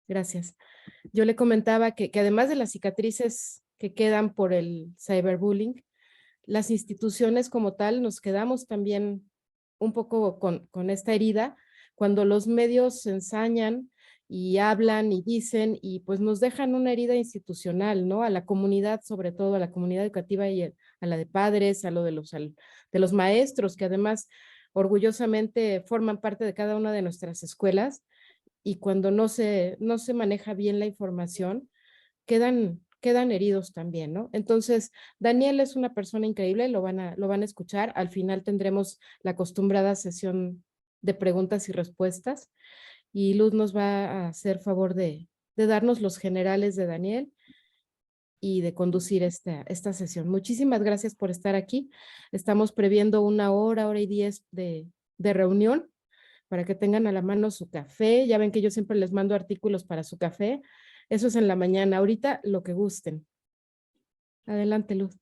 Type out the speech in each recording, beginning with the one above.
Gracias. Yo le comentaba que además de las cicatrices que quedan por el cyberbullying, las instituciones como tal nos quedamos también un poco con esta herida cuando los medios se ensañan y hablan y dicen y pues nos dejan una herida institucional, ¿no? A la comunidad, sobre todo a la comunidad educativa y a la de padres, a lo de de los maestros, que además orgullosamente forman parte de cada una de nuestras escuelas y cuando no se maneja bien la información, quedan heridos también, ¿no? Entonces, Daniel es una persona increíble, lo van a escuchar. Al final tendremos la acostumbrada sesión de preguntas y respuestas y Luz nos va a hacer favor de darnos los generales de Daniel y de conducir esta sesión. Muchísimas gracias por estar aquí. Estamos previendo una hora y 10 de reunión para que tengan a la mano su café. Ya ven que yo siempre les mando artículos para su café. Eso es en la mañana. Ahorita lo que gusten. Adelante, Luz.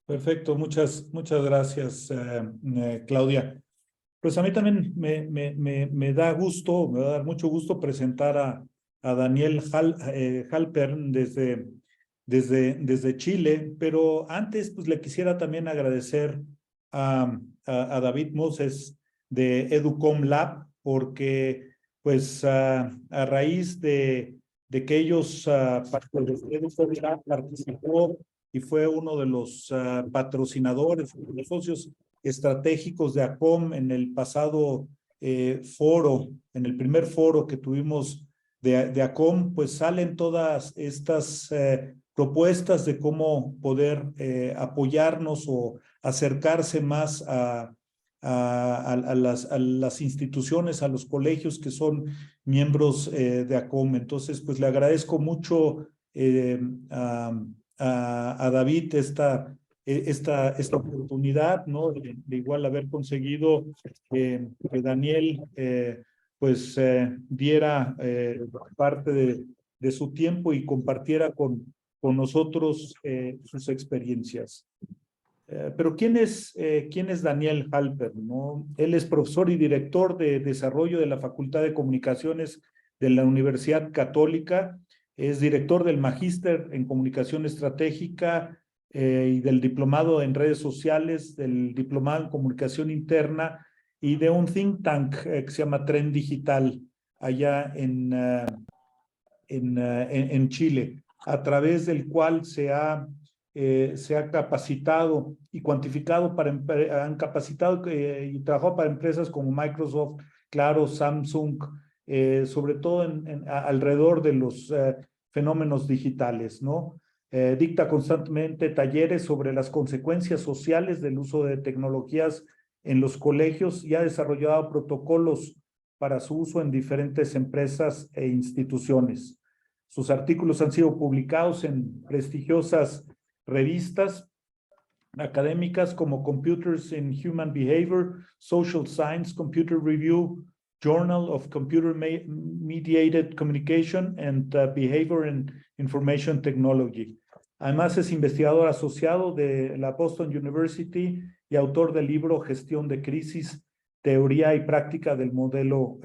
Perfecto, muchas gracias, Claudia. Pues a mí también me da gusto, me va a dar mucho gusto presentar a Daniel Halpern desde Chile, pero antes pues le quisiera también agradecer a David Moses de Educom Lab, porque pues a raíz de que ellos, Educom Lab participó y fue uno de los patrocinadores, de los socios estratégicos de ACOM en el pasado foro, en el primer foro que tuvimos de ACOM, pues salen todas estas propuestas de cómo poder apoyarnos o acercarse más a las instituciones, a los colegios que son miembros de ACOM. Entonces, pues le agradezco mucho a David esta oportunidad, ¿no? De igual haber conseguido que Daniel pues diera parte de su tiempo y compartiera con nosotros sus experiencias. Pero ¿quién es Daniel Halpern, ¿no? Él es profesor y director de desarrollo de la Facultad de Comunicaciones de la Universidad Católica, es director del Magíster en Comunicación Estratégica y del Diplomado en Redes Sociales, del Diplomado en Comunicación Interna y de un think tank que se llama Tren Digital allá en Chile, a través del cual se ha capacitado y cuantificado han capacitado y trabajado para empresas como Microsoft, Claro, Samsung, sobre todo alrededor de los fenómenos digitales, ¿no? Dicta constantemente talleres sobre las consecuencias sociales del uso de tecnologías en los colegios y ha desarrollado protocolos para su uso en diferentes empresas e instituciones. Sus artículos han sido publicados en prestigiosas revistas académicas como Computers in Human Behavior, Social Science, Computer Review, Journal of Computer Mediated Communication and Behavior and Information Technology. Además es investigador asociado de la Boston University y autor del libro Gestión de Crisis, Teoría y Práctica del Modelo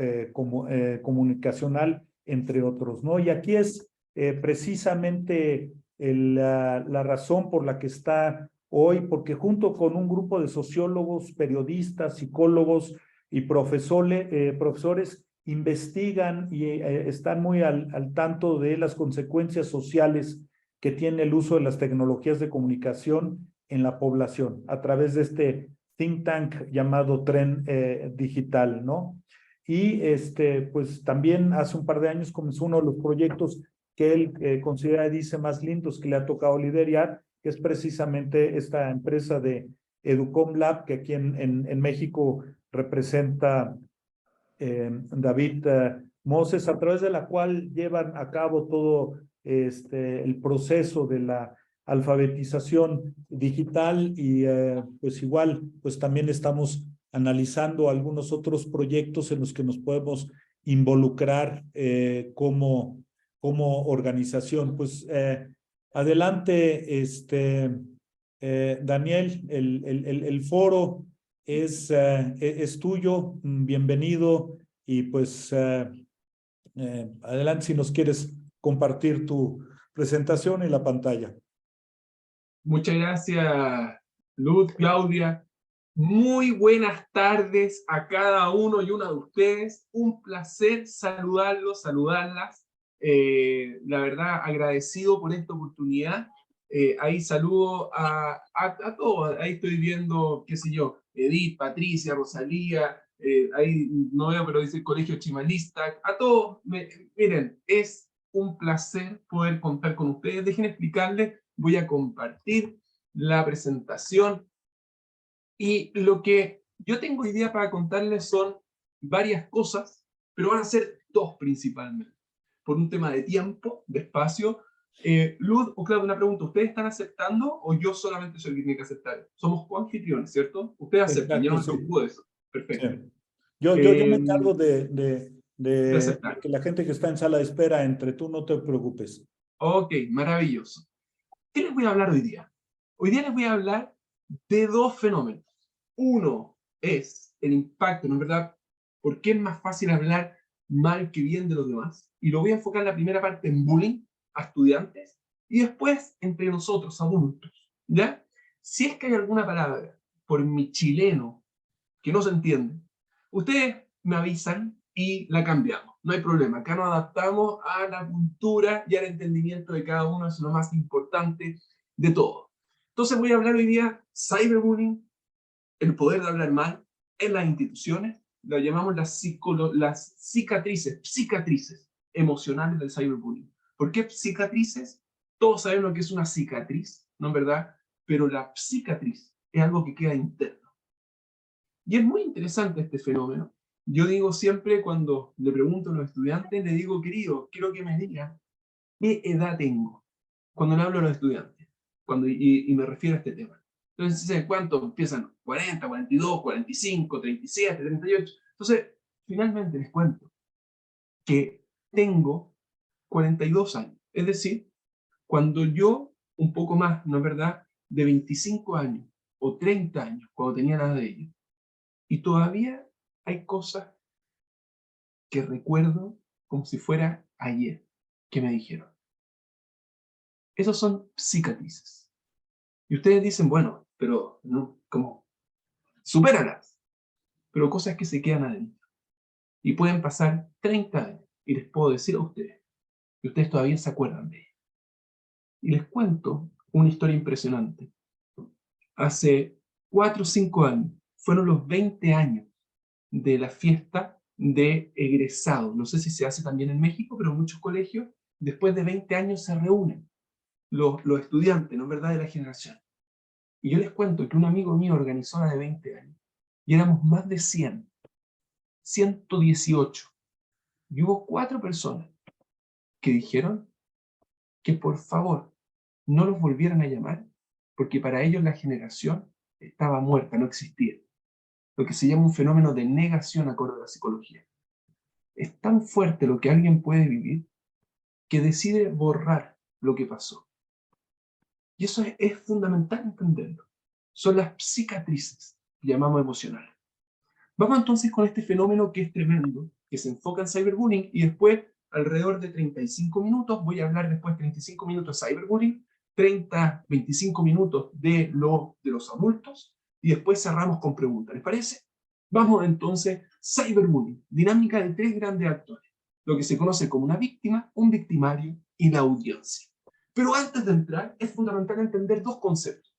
Comunicacional, entre otros, ¿no? Y aquí es precisamente la razón por la que está hoy, porque junto con un grupo de sociólogos, periodistas, psicólogos y profesores investigan y están muy al tanto de las consecuencias sociales que tiene el uso de las tecnologías de comunicación en la población a través de este think tank llamado Tren Digital, ¿no? Y pues también hace un par de años comenzó uno de los proyectos que él considera, dice, más lindos que le ha tocado liderar, que es precisamente esta empresa de Educom Lab, que aquí en México representa David Moses, a través de la cual llevan a cabo todo el proceso de la alfabetización digital y pues igual, pues también estamos analizando algunos otros proyectos en los que nos podemos involucrar como organización. Pues adelante, Daniel, el foro es tuyo, bienvenido y pues Adelante si nos quieres compartir tu presentación y la pantalla. Muchas gracias, Luz, Claudia. Muy buenas tardes a cada uno y una de ustedes. Un placer saludarlos, saludarlas. La verdad, agradecido por esta oportunidad. Ahí saludo a todos. Ahí estoy viendo, qué sé yo, Edith, Patricia, Rosalía. Ahí no veo, pero dice el Colegio Chimalista. A todos, miren, es un placer poder contar con ustedes. Dejen explicarles. Voy a compartir la presentación y lo que yo tengo idea para contarles son varias cosas, pero van a ser dos principalmente, por un tema de tiempo, de espacio. Luz o Claudio, una pregunta, ¿ustedes están aceptando o yo solamente soy el que tiene que aceptar? Somos coanfitriones, ¿cierto? Ustedes aceptan, ya no Exacto, me sí. preocupo de eso. Perfecto. Sí. Yo me encargo De de aceptar. que la gente que está en sala de espera entre, tú no te preocupes. Ok, maravilloso. ¿Qué les voy a hablar hoy día? Hoy día les voy a hablar de dos fenómenos. Uno es el impacto, ¿no es verdad? ¿Por qué es más fácil hablar mal que bien de los demás? Y lo voy a enfocar en la primera parte en bullying a estudiantes y después entre nosotros, adultos. ¿Ya? Si es que hay alguna palabra por mi chileno que no se entiende, ustedes me avisan y la cambiamos. No hay problema. Acá nos adaptamos a la cultura y al entendimiento de cada uno. Es lo más importante de todo. Entonces voy a hablar hoy día cyberbullying, el poder de hablar mal en las instituciones. Lo llamamos las cicatrices emocionales del cyberbullying. ¿Por qué cicatrices? Todos sabemos lo que es una cicatriz, ¿no es verdad? Pero la cicatriz es algo que queda interno. Y es muy interesante este fenómeno. Yo digo siempre cuando le pregunto a los estudiantes, le digo, querido, quiero que me digan qué edad tengo. Cuando le hablo a los estudiantes, y me refiero a este tema. Entonces, ¿cuánto empiezan? 40, 42, 45, 37, 38. Entonces, finalmente les cuento que tengo 42 años. Es decir, cuando yo, un poco más, ¿no es verdad?, de 25 años o 30 años, cuando tenía nada de ello, y todavía hay cosas que recuerdo como si fuera ayer que me dijeron. Esos son cicatrices. Y ustedes dicen, bueno, pero no, ¿cómo? Supéralas. Pero cosas que se quedan adentro. Y pueden pasar 30 años. Y les puedo decir a ustedes, y ustedes todavía se acuerdan de ellas. Y les cuento una historia impresionante. Hace 4 o 5 años, fueron los 20 años de la fiesta de egresados. No sé si se hace también en México, pero en muchos colegios, después de 20 años se reúnen los estudiantes, ¿no es verdad?, de la generación. Y yo les cuento que un amigo mío organizó la de 20 años. Y éramos más de 100, 118. Y hubo 4 personas que dijeron que por favor no los volvieran a llamar, porque para ellos la generación estaba muerta, no existía. Lo que se llama un fenómeno de negación acorde a la psicología. Es tan fuerte lo que alguien puede vivir que decide borrar lo que pasó. Y eso es fundamental entenderlo. Son las cicatrices que llamamos emocionales. Vamos entonces con este fenómeno que es tremendo, que se enfoca en cyberbullying, y después, alrededor de 35 minutos, voy a hablar después 35 minutos de cyberbullying, 30, 25 minutos de los adultos, y después cerramos con preguntas. ¿Les parece? Vamos entonces, cyberbullying, dinámica de 3 grandes actores, lo que se conoce como una víctima, un victimario y la audiencia. Pero antes de entrar, es fundamental entender 2 conceptos.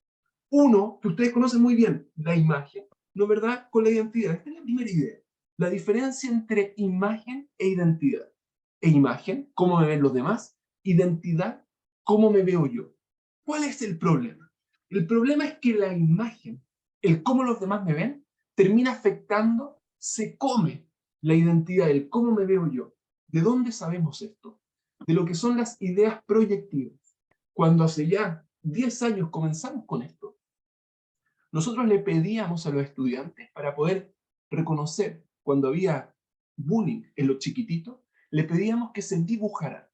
Uno, que ustedes conocen muy bien, la imagen, ¿no es verdad?, con la identidad. Esta es la primera idea. La diferencia entre imagen e identidad. E imagen, cómo me ven los demás. Identidad, cómo me veo yo. ¿Cuál es el problema? El problema es que la imagen, el cómo los demás me ven, termina afectando, se come la identidad, el cómo me veo yo. ¿De dónde sabemos esto? De lo que son las ideas proyectivas. Cuando hace ya 10 años comenzamos con esto, nosotros le pedíamos a los estudiantes para poder reconocer cuando había bullying en los chiquititos, le pedíamos que se dibujaran.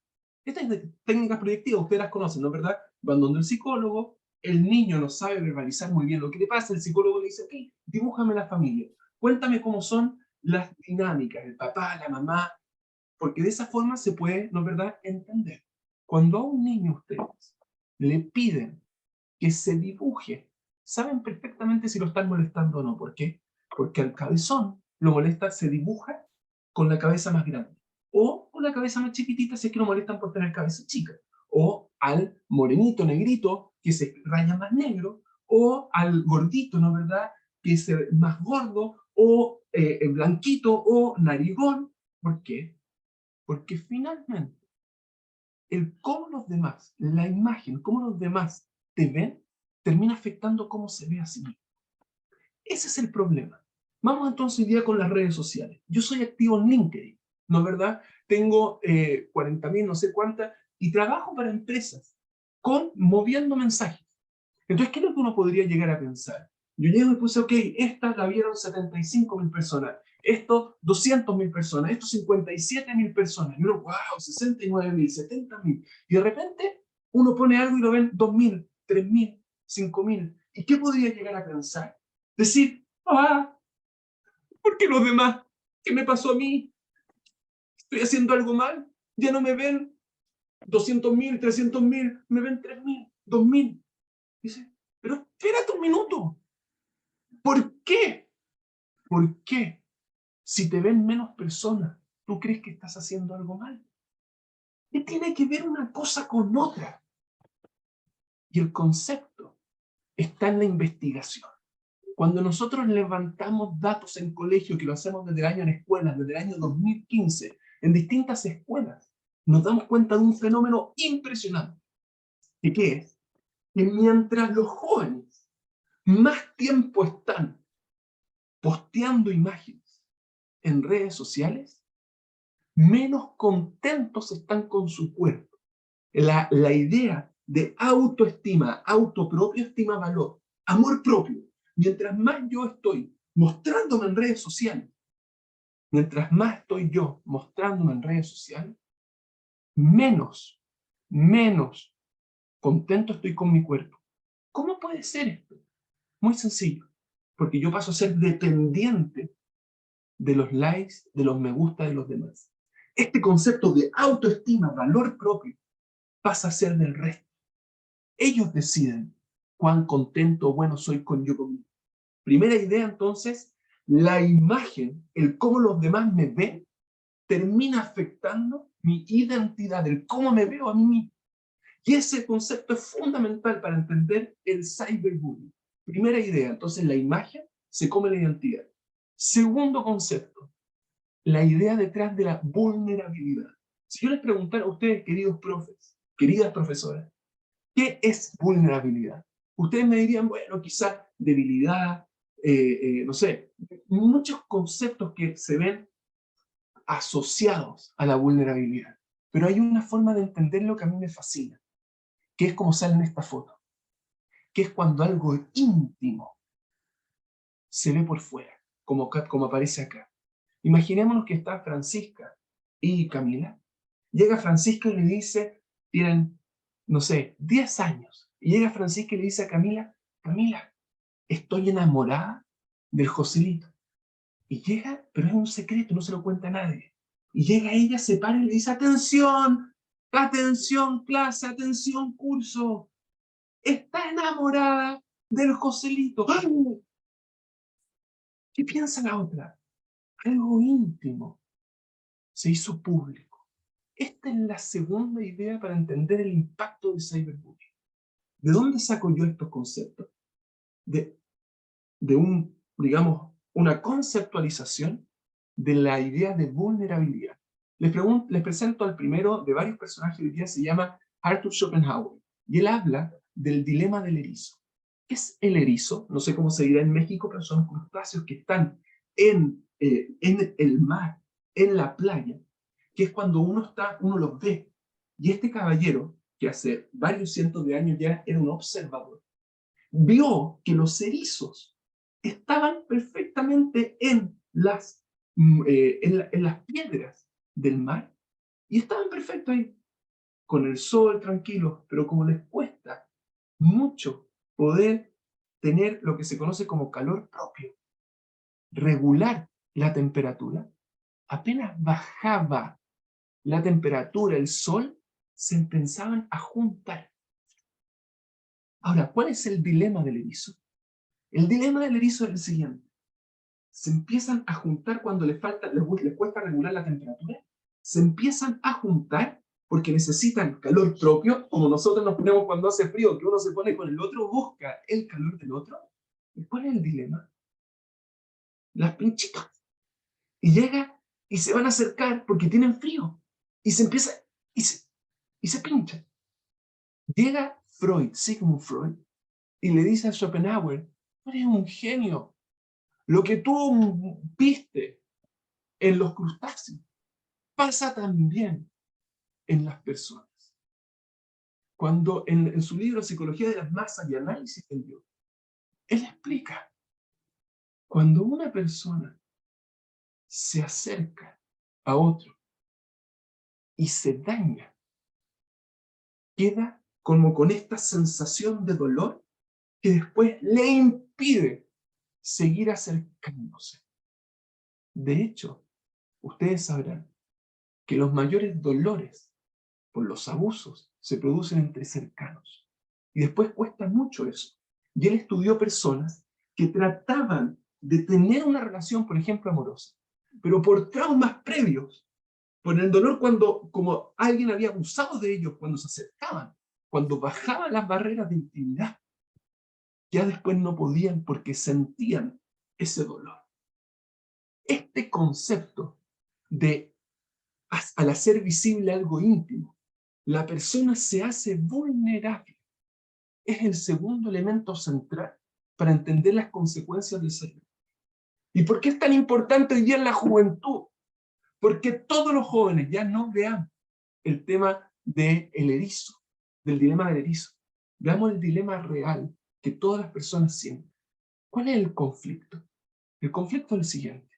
Estas técnicas proyectivas ustedes las conocen, ¿no es verdad? Van donde el psicólogo, el niño no sabe verbalizar muy bien lo que le pasa, el psicólogo le dice, ok, dibújame la familia, cuéntame cómo son las dinámicas, el papá, la mamá, porque de esa forma se puede, ¿no es verdad?, entender. Cuando a un niño ustedes le piden que se dibuje, saben perfectamente si lo están molestando o no. ¿Por qué? Porque al cabezón lo molesta, se dibuja con la cabeza más grande. O con la cabeza más chiquitita si es que lo molestan por tener cabeza chica. O al morenito, negrito, que se raya más negro. O al gordito, ¿no es verdad?, que es más gordo. O blanquito o narigón. ¿Por qué? Porque finalmente el cómo los demás, la imagen, cómo los demás te ven, termina afectando cómo se ve a sí mismo. Ese es el problema. Vamos entonces hoy día con las redes sociales. Yo soy activo en LinkedIn, ¿no es verdad? Tengo 40.000, no sé cuántas, y trabajo para empresas moviendo mensajes. Entonces, ¿qué es lo que uno podría llegar a pensar? Yo llego y puse, ok, esta la vieron 75.000 personas, esto 200.000 personas, esto 57.000 personas, y uno, wow, 69.000, 70.000, y de repente uno pone algo y lo ven 2.000, 3.000, 5.000, ¿y qué podría llegar a pensar? Decir, ¿por qué los demás? ¿Qué me pasó a mí? ¿Estoy haciendo algo mal? Ya no me ven 200.000, 300.000, me ven 3.000, 2.000. Dice, pero espérate un minuto. ¿Por qué? ¿Por qué? Si te ven menos personas, ¿tú crees que estás haciendo algo mal? ¿Qué tiene que ver una cosa con otra? Y el concepto está en la investigación. Cuando nosotros levantamos datos en colegio, que lo hacemos desde el año en escuelas, desde el año 2015, en distintas escuelas, nos damos cuenta de un fenómeno impresionante. ¿Y qué es? Que mientras los jóvenes más tiempo están posteando imágenes en redes sociales, menos contentos están con su cuerpo. La idea de autoestima, autopropio, estima, valor, amor propio, mientras más yo estoy mostrándome en redes sociales, mientras más estoy yo mostrándome en redes sociales, menos contento estoy con mi cuerpo. ¿Cómo puede ser esto? Muy sencillo, porque yo paso a ser dependiente de los likes, de los me gusta de los demás. Este concepto de autoestima, valor propio, pasa a ser del resto. Ellos deciden cuán contento o bueno soy con yo conmigo. Primera idea, entonces, la imagen, el cómo los demás me ven, termina afectando mi identidad, el cómo me veo a mí mismo. Y ese concepto es fundamental para entender el cyberbullying. Primera idea, entonces la imagen se come la identidad. Segundo concepto, la idea detrás de la vulnerabilidad. Si yo les preguntara a ustedes, queridos profes, queridas profesoras, ¿qué es vulnerabilidad? Ustedes me dirían, bueno, quizás debilidad, no sé, muchos conceptos que se ven asociados a la vulnerabilidad. Pero hay una forma de entenderlo que a mí me fascina, que es como sale en esta foto, que es cuando algo íntimo se ve por fuera, como aparece acá. Imaginémonos que está Francisca y Camila. Llega Francisca y le dice, tienen, no sé, 10 años. Y llega Francisca y le dice a Camila, Camila, estoy enamorada del Joselito. Y llega, pero es un secreto, no se lo cuenta a nadie. Y llega ella, se para y le dice, atención, atención clase, atención curso. Está enamorada del Joselito. ¡Ay! ¿Qué piensa la otra? Algo íntimo se hizo público. Esta es la segunda idea para entender el impacto del cyberbullying. ¿De dónde saco yo estos conceptos? De digamos, una conceptualización de la idea de vulnerabilidad. Les presento al primero de varios personajes de hoy día, se llama Arthur Schopenhauer, y él habla del dilema del erizo. ¿Qué es el erizo? No sé cómo se dirá en México, pero son crustáceos que están en el mar, en la playa, que es cuando uno los ve. Y este caballero, que hace varios cientos de años ya era un observador, vio que los erizos estaban perfectamente en las piedras del mar y estaban perfectos ahí, con el sol tranquilo, pero como les cuesta mucho poder tener lo que se conoce como calor propio, regular la temperatura, apenas bajaba la temperatura, el sol, se empezaban a juntar. Ahora, ¿cuál es el dilema del erizo? El dilema del erizo es el siguiente. Se empiezan a juntar cuando les cuesta regular la temperatura. Se empiezan a juntar porque necesitan calor propio, como nosotros nos ponemos cuando hace frío, que uno se pone con el otro, busca el calor del otro. ¿Y cuál es el dilema? Las pinchitas. Y llega y se van a acercar porque tienen frío. Y se empieza, y se pinchan. Llega Freud, Sigmund Freud, y le dice a Schopenhauer, tú eres un genio. Lo que tú viste en los crustáceos pasa también en las personas. Cuando en su libro Psicología de las Masas y Análisis del Yo, él explica, cuando una persona se acerca a otro y se daña, queda como con esta sensación de dolor que después le impide seguir acercándose. De hecho, ustedes sabrán que los mayores dolores por los abusos se producen entre cercanos. Y después cuesta mucho eso. Y él estudió personas que trataban de tener una relación, por ejemplo, amorosa, pero por traumas previos, por el dolor como alguien había abusado de ellos cuando se acercaban, cuando bajaban las barreras de intimidad, ya después no podían porque sentían ese dolor. Este concepto de, al hacer visible algo íntimo, la persona se hace vulnerable. Es el segundo elemento central para entender las consecuencias del ser. ¿Y por qué es tan importante hoy día en la juventud? Porque todos los jóvenes ya no vean el tema del erizo, del dilema del erizo. Veamos el dilema real que todas las personas sienten. ¿Cuál es el conflicto? El conflicto es el siguiente.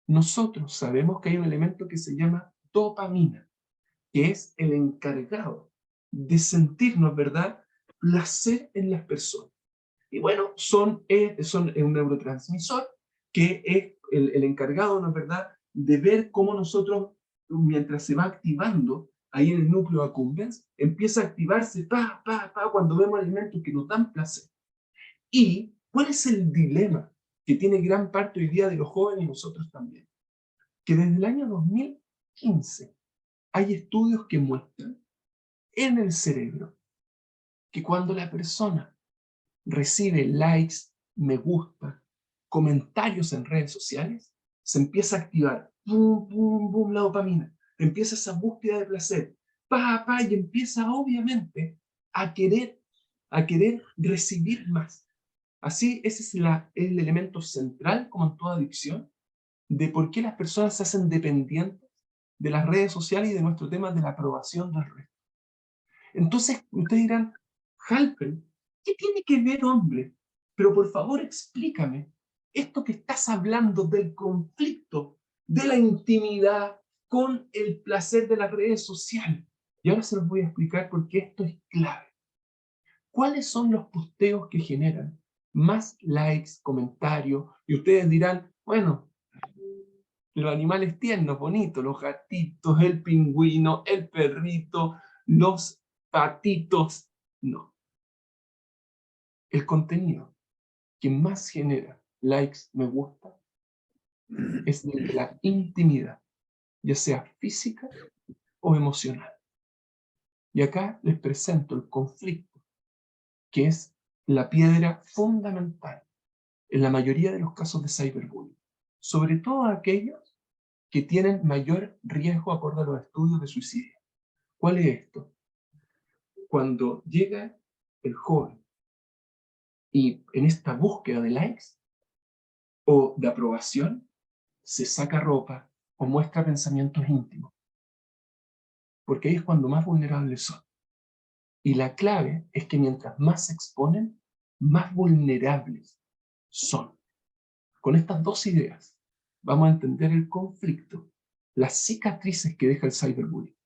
Nosotros sabemos que hay un elemento que se llama dopamina, que es el encargado de sentirnos, ¿verdad?, placer en las personas. Y bueno, son un neurotransmisor que es el encargado, ¿no es verdad?, de ver cómo nosotros, mientras se va activando ahí en el núcleo accumbens, empieza a activarse cuando vemos elementos que nos dan placer. ¿Y cuál es el dilema que tiene gran parte hoy día de los jóvenes y nosotros también? Que desde el año 2015 hay estudios que muestran en el cerebro que cuando la persona recibe likes, me gusta, comentarios en redes sociales, se empieza a activar la dopamina, empieza esa búsqueda de placer, y empieza obviamente a querer recibir más. Así, ese es el elemento central, como en toda adicción, de por qué las personas se hacen dependientes de las redes sociales y de nuestro tema de la aprobación del resto. Entonces, ustedes dirán, Halpern, ¿qué tiene que ver, hombre? Pero por favor explícame, esto que estás hablando del conflicto, de la intimidad con el placer de las redes sociales. Y ahora se los voy a explicar porque esto es clave. ¿Cuáles son los posteos que generan más likes, comentarios? Y ustedes dirán, bueno, los animales tiernos, bonitos, los gatitos, el pingüino, el perrito, los patitos. No. El contenido que más genera likes, me gusta, es el de la intimidad, ya sea física o emocional. Y acá les presento el conflicto, que es la piedra fundamental en la mayoría de los casos de cyberbullying, sobre todo aquellos que tienen mayor riesgo acorde a los estudios de suicidio. ¿Cuál es esto? Cuando llega el joven y en esta búsqueda de likes o de aprobación, se saca ropa o muestra pensamientos íntimos. Porque ahí es cuando más vulnerables son. Y la clave es que mientras más se exponen, más vulnerables son. Con estas dos ideas vamos a entender el conflicto, las cicatrices que deja el cyberbullying.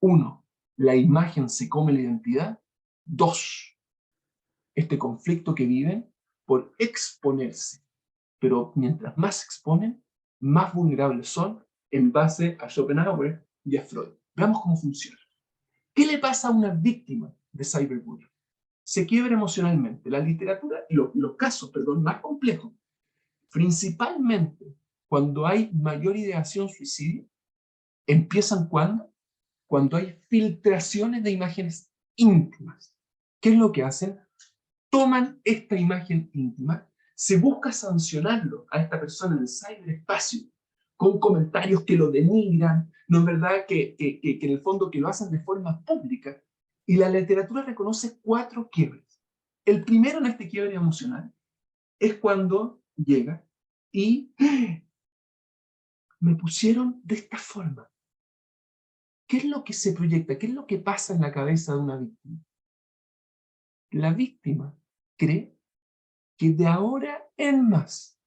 1, la imagen se come la identidad. 2, este conflicto que viven por exponerse. Pero mientras más se exponen, más vulnerables son en base a Schopenhauer, y a Freud. Veamos cómo funciona. ¿Qué le pasa a una víctima de cyberbullying? Se quiebra emocionalmente. La literatura, los casos, perdón, más complejos, principalmente cuando hay mayor ideación suicidio, empiezan cuando hay filtraciones de imágenes íntimas. ¿Qué es lo que hacen? Toman esta imagen íntima, se busca sancionarlo a esta persona en el ciberespacio, con comentarios que lo denigran, no es verdad que en el fondo que lo hacen de forma pública, y la literatura reconoce 4 quiebres. El primero en este quiebre emocional es cuando llega y me pusieron de esta forma. ¿Qué es lo que se proyecta? ¿Qué es lo que pasa en la cabeza de una víctima? La víctima cree que de ahora en más,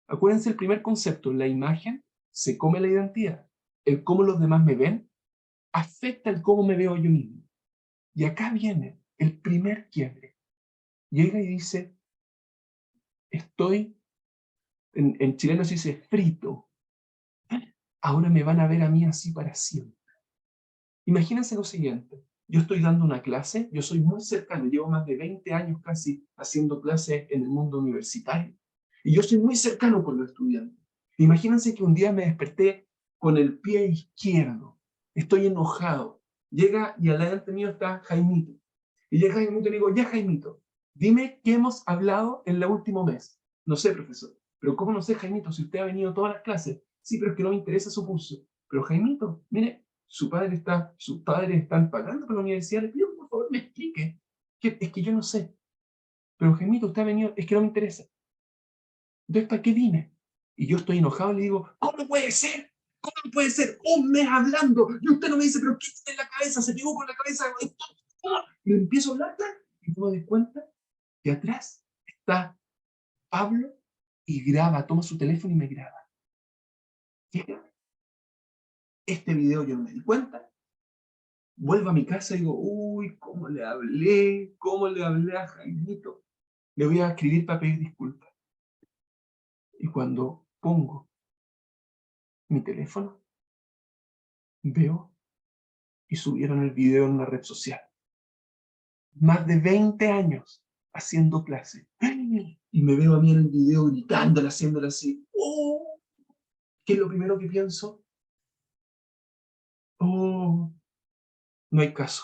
acuérdense el primer concepto, la imagen se come la identidad. El cómo los demás me ven afecta el cómo me veo yo mismo. Y acá viene el primer quiebre. Llega y dice, estoy, en chileno se dice frito. Ahora me van a ver a mí así para siempre. Imagínense lo siguiente. Yo estoy dando una clase, yo soy muy cercano, llevo más de 20 años casi haciendo clases en el mundo universitario. Y yo soy muy cercano con los estudiantes. Imagínense que un día me desperté con el pie izquierdo. Estoy enojado. Llega y al delante mío está Jaimito. Y llega Jaimito y le digo, ya Jaimito, dime qué hemos hablado en el último mes. No sé, profesor. Pero ¿cómo no sé, Jaimito, si usted ha venido a todas las clases? Sí, pero es que no me interesa su curso. Pero Jaimito, mire, sus padres están pagando por la universidad. Le pido, por favor, me explique. Es que yo no sé. Pero Jaimito, usted ha venido, es que no me interesa. Entonces, ¿para qué vine? Y yo estoy enojado y le digo, ¿cómo puede ser? ¿Cómo puede ser? Un mes hablando y usted no me dice, pero ¿qué tiene en la cabeza? Se pegó con la cabeza. Y le empiezo a hablar y tú me das cuenta que atrás está Pablo y graba, toma su teléfono y me graba. Llega. Este video yo no me di cuenta. Vuelvo a mi casa y digo, uy, ¿cómo le hablé a Jaimito? Le voy a escribir para pedir disculpas. Y cuando pongo mi teléfono, veo y subieron el video en una red social. Más de 20 años haciendo clase. Y me veo a mí en el video gritándole, haciéndole así. ¡Oh! ¿Qué es lo primero que pienso? Oh, no hay caso.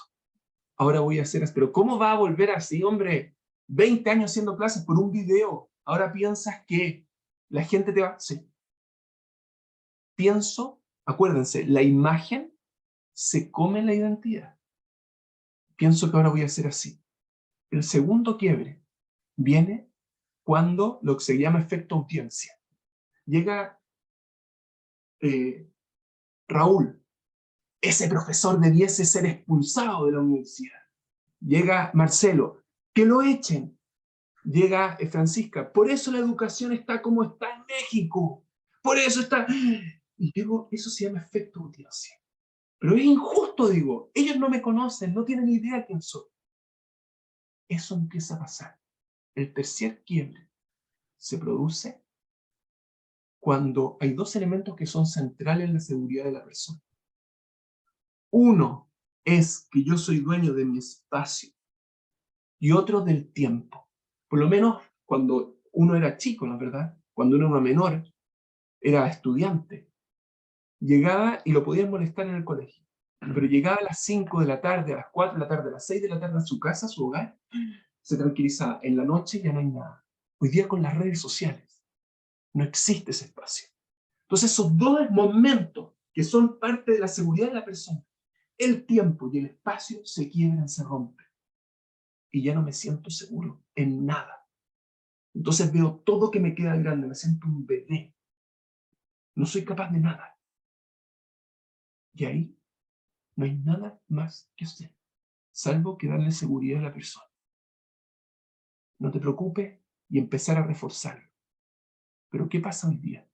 Ahora voy a hacer así. Pero ¿cómo va a volver así, hombre? 20 años haciendo clases por un video. Ahora piensas que la gente te va... Sí. Pienso, acuérdense, la imagen se come la identidad. Pienso que ahora voy a hacer así. El segundo quiebre viene cuando lo que se llama efecto audiencia. Llega Raúl, ese profesor debiese ser expulsado de la universidad. Llega Marcelo, que lo echen. Llega Francisca, por eso la educación está como está en México. Por eso está... Y digo, eso se llama efecto audiencia. Pero es injusto, digo. Ellos no me conocen, no tienen idea de quién soy. Eso empieza a pasar. El tercer quiebre se produce cuando hay 2 elementos que son centrales en la seguridad de la persona. Uno es que yo soy dueño de mi espacio y otro del tiempo. Por lo menos cuando uno era chico, ¿no es verdad? Cuando uno era menor, era estudiante. Llegaba y lo podían molestar en el colegio. Pero llegaba a las 5 de la tarde, a las 4 de la tarde, a las 6 de la tarde a su casa, a su hogar, se tranquilizaba. En la noche ya no hay nada. Hoy día con las redes sociales no existe ese espacio. Entonces esos 2 momentos que son parte de la seguridad de la persona, el tiempo y el espacio se quiebran, se rompen. Y ya no me siento seguro en nada. Entonces veo todo que me queda grande, me siento un bebé. No soy capaz de nada. Y ahí no hay nada más que hacer, salvo que darle seguridad a la persona. No te preocupes y empezar a reforzarlo. Pero ¿qué pasa hoy día?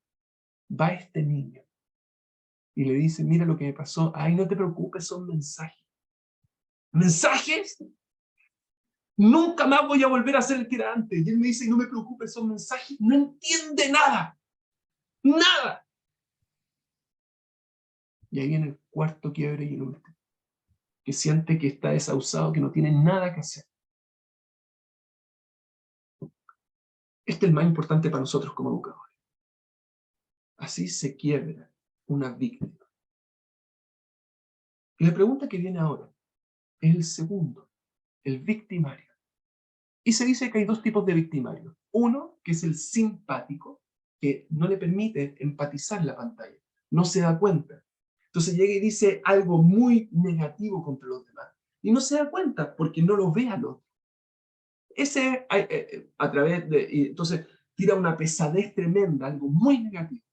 Va este niño y le dice, mira lo que me pasó. Ay, no te preocupes, son mensajes. ¿Mensajes? Nunca más voy a volver a ser el que era antes. Y él me dice, no me preocupes, son mensajes. No entiende nada. Nada. Y ahí viene el cuarto quiebre y el último, que siente que está desahuciado, que no tiene nada que hacer. Este es el más importante para nosotros como educadores. Así se quiebra una víctima. Y la pregunta que viene ahora es el segundo, el victimario. Y se dice que hay dos tipos de victimarios. Uno, que es el simpático, que no le permite empatizar la pantalla, no se da cuenta. Entonces llega y dice algo muy negativo contra los demás. Y no se da cuenta porque no lo ve al otro. Ese, a través de, y entonces tira una pesadez tremenda, algo muy negativo.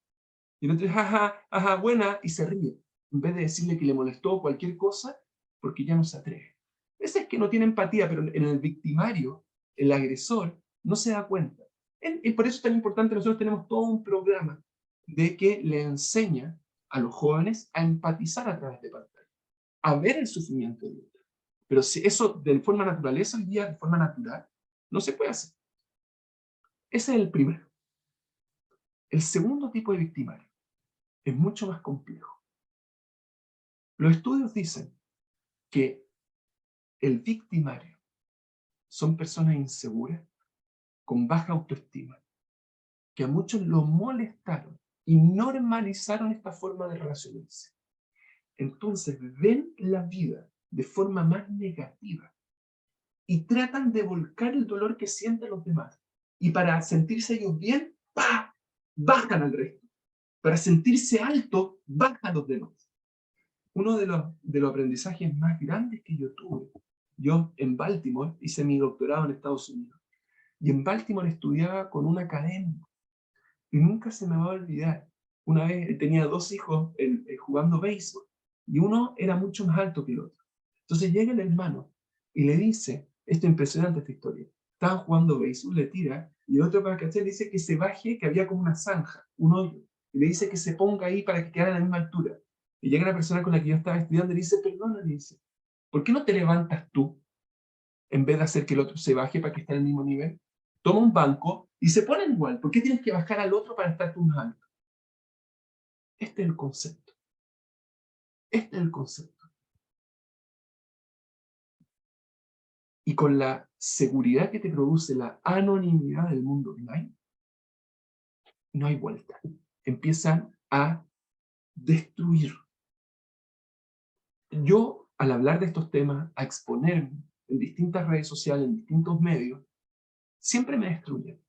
Y el otro dice, ajá, ajá, buena, y se ríe. En vez de decirle que le molestó cualquier cosa, porque ya no se atreve. Ese es que no tiene empatía, pero en el victimario, el agresor, no se da cuenta. Y por eso es tan importante, nosotros tenemos todo un programa de que le enseña a los jóvenes a empatizar a través de pantalla, a ver el sufrimiento de otro. Pero si eso de forma naturaleza, hoy día, de forma natural, no se puede hacer. Ese es el primero. El segundo tipo de victimario es mucho más complejo. Los estudios dicen que el victimario son personas inseguras, con baja autoestima, que a muchos lo molestaron y normalizaron esta forma de relacionarse. Entonces ven la vida de forma más negativa y tratan de volcar el dolor que sienten los demás. Y para sentirse ellos bien, ¡pah!, bajan al resto. Para sentirse alto, bajan los demás. Uno de los aprendizajes más grandes que yo tuve, yo en Baltimore hice mi doctorado en Estados Unidos, y en Baltimore estudiaba con un académico, y nunca se me va a olvidar. Una vez tenía dos hijos jugando béisbol, y uno era mucho más alto que el otro. Entonces llega el hermano y le dice, esto es impresionante esta historia, estaban jugando béisbol, le tira, y el otro para cachar le dice que se baje, que había como una zanja, un hoyo, y le dice que se ponga ahí para que quedara a la misma altura. Y llega la persona con la que yo estaba estudiando y le dice, perdona, le dice, ¿por qué no te levantas tú en vez de hacer que el otro se baje para que esté al mismo nivel? Toma un banco y se ponen igual. ¿Por qué tienes que bajar al otro para estar tú más alto? Este es el concepto. Este es el concepto. Y con la seguridad que te produce la anonimidad del mundo online, no hay vuelta. Empiezan a destruir. Yo, al hablar de estos temas, a exponerme en distintas redes sociales, en distintos medios, siempre me destruyen.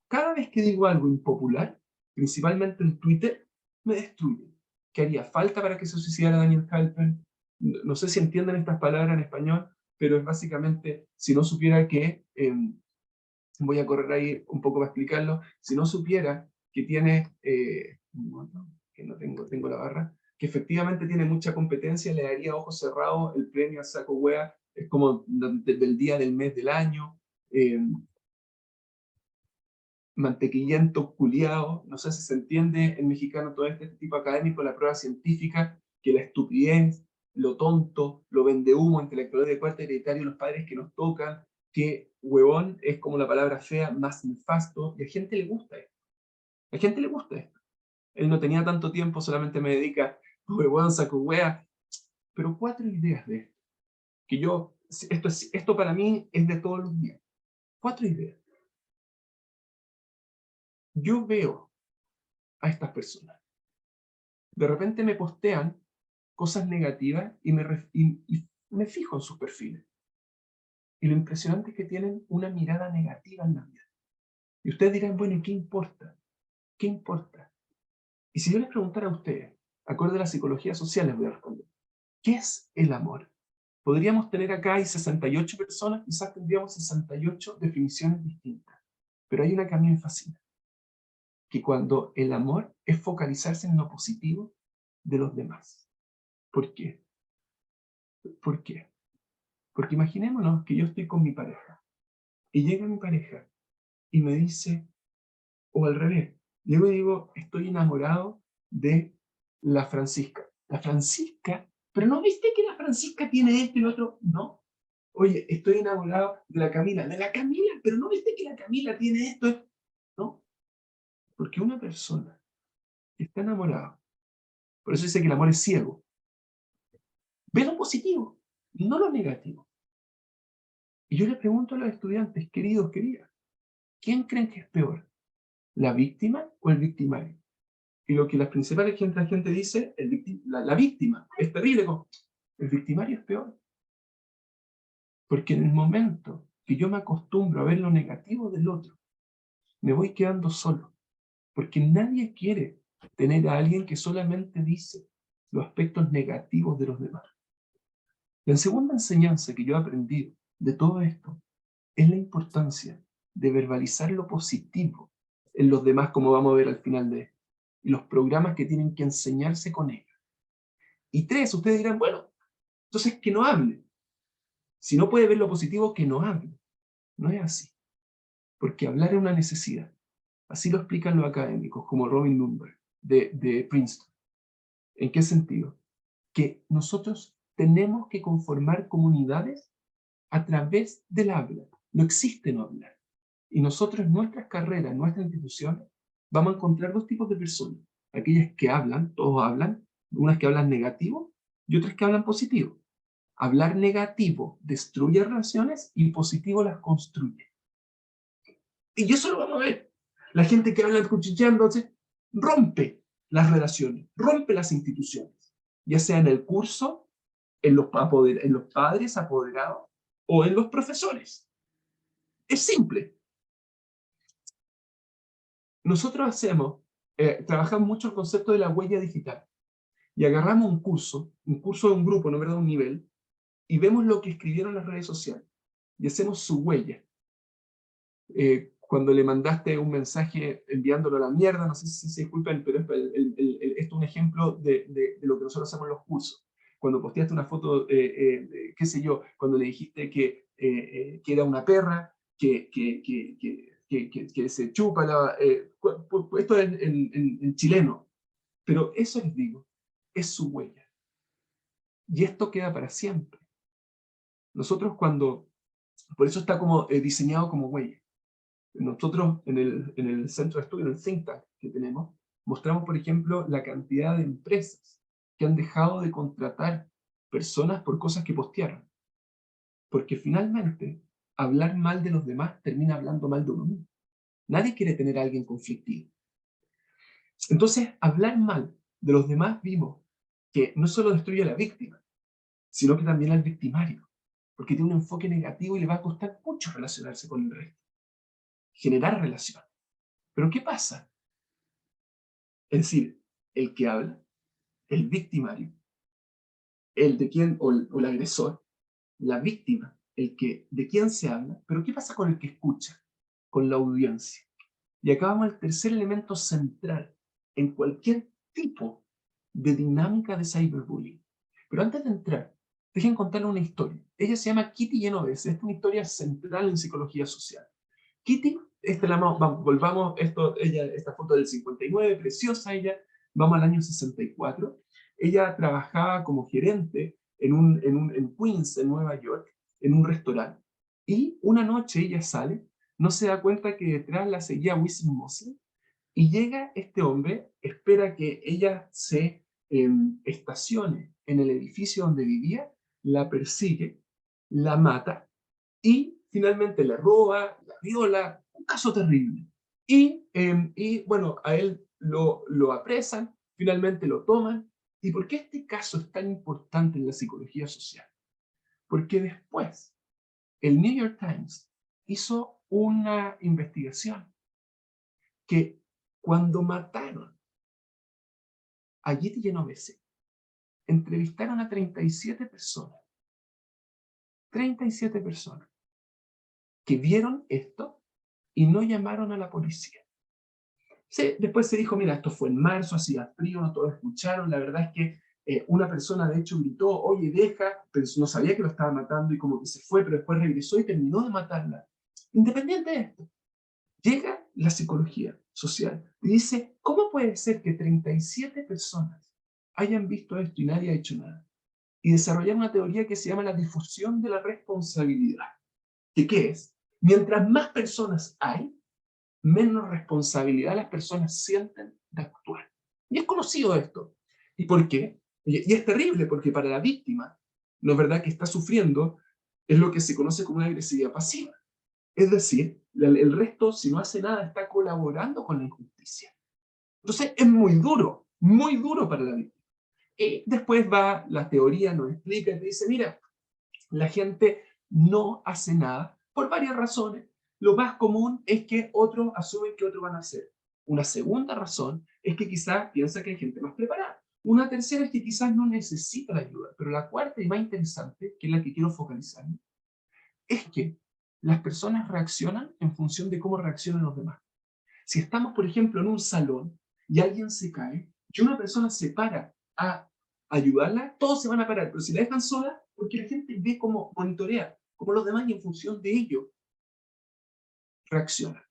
Cada vez que digo algo impopular, principalmente en Twitter, me destruyen. ¿Qué haría falta para que se suicidara Daniel Halpern? No sé si entienden estas palabras en español, pero es básicamente, si no supiera que, voy a correr ahí un poco para explicarlo, si no supiera que tiene, que no tengo la barra, que efectivamente tiene mucha competencia, le daría ojos cerrados el premio a saco wea, es como del día del mes del año, mantequillento, culiao, no sé si se entiende en mexicano todo este tipo académico, la prueba científica, que la estupidez, lo tonto, lo vendehumo, intelectual de cuarta hereditario, los padres que nos tocan, que huevón es como la palabra fea, más nefasto, y a gente le gusta esto. A gente le gusta esto. Él no tenía tanto tiempo, solamente me dedica, huevón, saco wea, pero 4 ideas de esto, que yo, esto para mí es de todos los días. 4 ideas. Yo veo a estas personas. De repente me postean cosas negativas y me fijo en sus perfiles. Y lo impresionante es que tienen una mirada negativa en la vida. Y ustedes dirán, bueno, ¿y qué importa? ¿Qué importa? Y si yo les preguntara a ustedes, acorde a la psicología social, les voy a responder, ¿qué es el amor? Podríamos tener acá, hay 68 personas, quizás tendríamos 68 definiciones distintas. Pero hay una que a mí me fascina, que cuando el amor es focalizarse en lo positivo de los demás. ¿Por qué? ¿Por qué? Porque imaginémonos que yo estoy con mi pareja y llega mi pareja y me dice, o al revés, llego y digo, estoy enamorado de la Francisca. La Francisca, pero ¿no viste que la Francisca tiene esto y lo otro? No. Oye, estoy enamorado de la Camila. De la Camila, pero ¿no viste que la Camila tiene esto? No. Porque una persona que está enamorada Por eso dice que el amor es ciego. Ve lo positivo, no lo negativo. Y yo le pregunto a los estudiantes, queridos, queridas, ¿quién creen que es peor? ¿La víctima o el victimario? Y lo que la gente dice, la víctima, es terrible, el victimario es peor. Porque en el momento que yo me acostumbro a ver lo negativo del otro, me voy quedando solo. Porque nadie quiere tener a alguien que solamente dice los aspectos negativos de los demás. La segunda enseñanza que yo he aprendido de todo esto es la importancia de verbalizar lo positivo en los demás, como vamos a ver al final de esto, y los programas que tienen que enseñarse con ellos. Y 3, ustedes dirán, bueno, entonces que no hable. Si no puede ver lo positivo, que no hable. No es así. Porque hablar es una necesidad. Así lo explican los académicos, como Robin Dunbar, de Princeton. ¿En qué sentido? Que nosotros tenemos que conformar comunidades a través del habla. No existe no hablar. Y nosotros en nuestras carreras, en nuestras instituciones, vamos a encontrar 2 tipos de personas. Aquellas que hablan, todos hablan, unas que hablan negativo y otras que hablan positivo. Hablar negativo destruye relaciones y positivo las construye. Y eso lo vamos a ver. La gente que habla cuchicheándose rompe las relaciones, rompe las instituciones, ya sea en el curso, en los padres apoderados o en los profesores. Es simple. Nosotros trabajamos mucho el concepto de la huella digital. Y agarramos un curso de un grupo, no verdad, un nivel, y vemos lo que escribieron las redes sociales. Y hacemos su huella. Cuando le mandaste un mensaje enviándolo a la mierda, no sé si se disculpen, pero esto es un ejemplo de lo que nosotros hacemos en los cursos. Cuando posteaste una foto, qué sé yo, cuando le dijiste que era una perra, que se chupa, esto es en chileno, pero eso les digo, es su huella. Y esto queda para siempre. Nosotros por eso está como diseñado como huella. Nosotros en el centro de estudio, en el think tank que tenemos, mostramos, por ejemplo, la cantidad de empresas que han dejado de contratar personas por cosas que postearon. Porque finalmente, hablar mal de los demás termina hablando mal de uno mismo. Nadie quiere tener a alguien conflictivo. Entonces, hablar mal de los demás vimos que no solo destruye a la víctima, sino que también al victimario. Porque tiene un enfoque negativo y le va a costar mucho relacionarse con el resto. Generar relación. Pero ¿qué pasa? Es decir, el que habla, el victimario, el de quien, o el agresor, la víctima, de quien se habla, pero ¿qué pasa con el que escucha? Con la audiencia. Y acá vamos al tercer elemento central en cualquier tipo de dinámica de cyberbullying. Pero antes de entrar, dejen contarle una historia. Ella se llama Kitty Genovese, es una historia central en psicología social. Kitty, volvamos, esta foto del 59, preciosa ella, vamos al año 64. Ella trabajaba como gerente en Queens, en Nueva York, en un restaurante. Y una noche ella sale, no se da cuenta que detrás la seguía Whistling Mosley, y llega este hombre, espera que ella se estacione en el edificio donde vivía, la persigue, la mata, y finalmente le roba, la viola, un caso terrible. Y bueno, a él lo apresan, finalmente lo toman. ¿Y por qué este caso es tan importante en la psicología social? Porque después el New York Times hizo una investigación que cuando mataron a Kitty Genovese, entrevistaron a 37 personas. 37 personas que vieron esto y no llamaron a la policía. Después se dijo, mira, esto fue en marzo, hacía frío, no todos escucharon. La verdad es que una persona de hecho gritó, oye, deja, pero no sabía que lo estaba matando y como que se fue, pero después regresó y terminó de matarla. Independiente de esto, llega la psicología social y dice, ¿cómo puede ser que 37 personas hayan visto esto y nadie ha hecho nada? Y desarrollar una teoría que se llama la difusión de la responsabilidad. ¿Qué es? Mientras más personas hay, menos responsabilidad las personas sienten de actuar. Y es conocido esto. ¿Y por qué? Y es terrible, porque para la víctima, no es verdad que está sufriendo, es lo que se conoce como una agresividad pasiva. Es decir, el resto, si no hace nada, está colaborando con la injusticia. Entonces, es muy duro para la víctima. Y después va la teoría, nos explica y te dice, mira, la gente no hace nada por varias razones. Lo más común es que otros asumen que otros van a hacer. Una segunda razón es que quizás piensa que hay gente más preparada. Una tercera es que quizás no necesita la ayuda. Pero la cuarta y más interesante, que es la que quiero focalizar, es que las personas reaccionan en función de cómo reaccionan los demás. Si estamos, por ejemplo, en un salón y alguien se cae y una persona se para a ayudarla, todos se van a parar. Pero si la dejan sola, porque la gente ve cómo monitorea, cómo los demás y en función de ello reaccionan.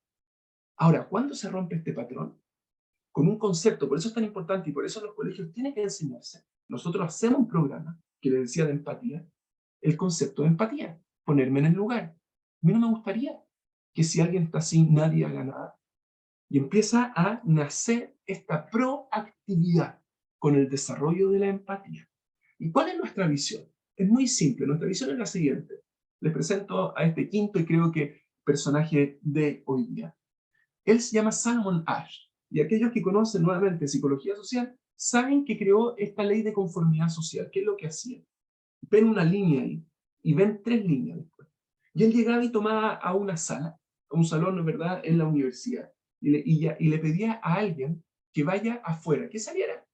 Ahora, ¿cuándo se rompe este patrón? Con un concepto, por eso es tan importante y por eso en los colegios tiene que enseñarse. Nosotros hacemos un programa que le decía de empatía, el concepto de empatía, ponerme en el lugar. A mí no me gustaría que si alguien está así, nadie haga nada. Y empieza a nacer esta proactividad con el desarrollo de la empatía. ¿Y cuál es nuestra visión? Es muy simple, nuestra visión es la siguiente. Les presento a este quinto y creo que personaje de hoy día. Él se llama Salomon Asch, y aquellos que conocen nuevamente psicología social saben que creó esta ley de conformidad social. ¿Qué es lo que hacía? Ven una línea ahí, y ven tres líneas después. Y él llegaba y tomaba a una sala, a un salón, ¿verdad?, en la universidad, y le pedía a alguien que vaya afuera, que saliera.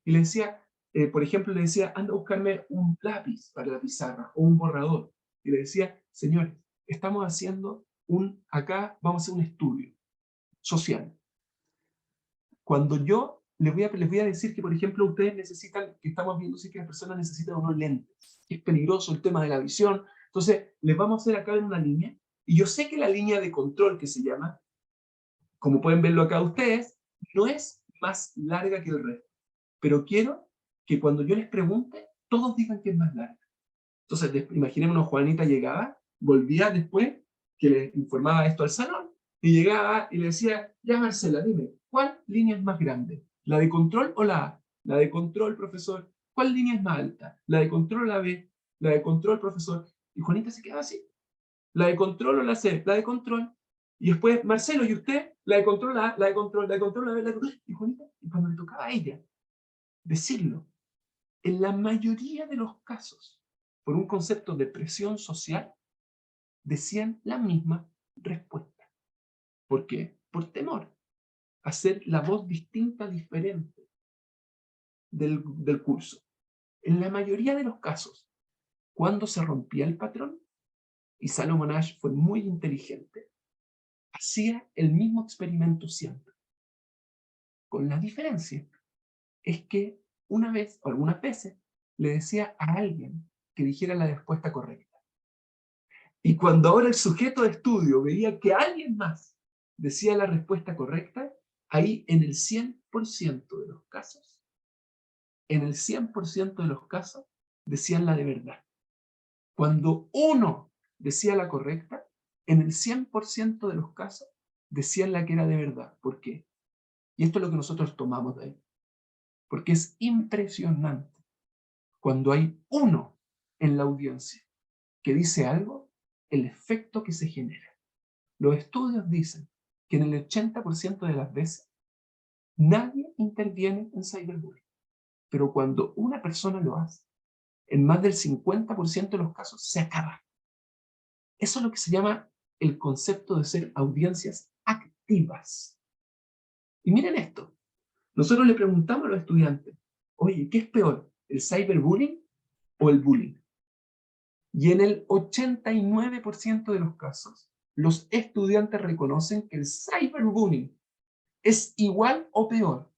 Y le decía, por ejemplo, le decía, anda a buscarme un lápiz para la pizarra o un borrador. Y le decía, señores, estamos haciendo acá vamos a hacer un estudio social. Cuando yo les voy a decir que, por ejemplo, ustedes necesitan, que estamos viendo si que las personas necesitan unos lentes, que es peligroso el tema de la visión, entonces les vamos a hacer acá en una línea, y yo sé que la línea de control que se llama, como pueden verlo acá ustedes, no es más larga que el resto, pero quiero que cuando yo les pregunte, todos digan que es más larga. Entonces, imaginémonos, Juanita llegaba, volvía después, que le informaba esto al salón, y llegaba y le decía, ya Marcela, dime, ¿cuál línea es más grande? ¿La de control o la A? La de control, profesor. ¿Cuál línea es más alta? ¿La de control o la B? La de control, profesor. Y Juanita se quedaba así. ¿La de control o la C? La de control. Y después, Marcelo, ¿y usted? La de control, la A, la de control, la de control, la B, la de control. Y Juanita, y cuando le tocaba a ella decirlo, en la mayoría de los casos, por un concepto de presión social, decían la misma respuesta. ¿Por qué? Por temor a hacer la voz distinta, diferente del curso. En la mayoría de los casos, cuando se rompía el patrón, y Salomon Asch fue muy inteligente, hacía el mismo experimento siempre. Con la diferencia es que una vez, o algunas veces, le decía a alguien que dijera la respuesta correcta. Y cuando ahora el sujeto de estudio veía que alguien más decía la respuesta correcta, ahí en el 100% de los casos, decían la de verdad. Cuando uno decía la correcta, en el 100% de los casos decían la que era de verdad. ¿Por qué? Y esto es lo que nosotros tomamos de ahí. Porque es impresionante cuando hay uno en la audiencia que dice algo, el efecto que se genera. Los estudios dicen que en el 80% de las veces nadie interviene en cyberbullying. Pero cuando una persona lo hace, en más del 50% de los casos se acaba. Eso es lo que se llama el concepto de ser audiencias activas. Y miren esto. Nosotros le preguntamos a los estudiantes, oye, ¿qué es peor? ¿El cyberbullying o el bullying? Y en el 89% de los casos, los estudiantes reconocen que el cyberbullying es igual o peor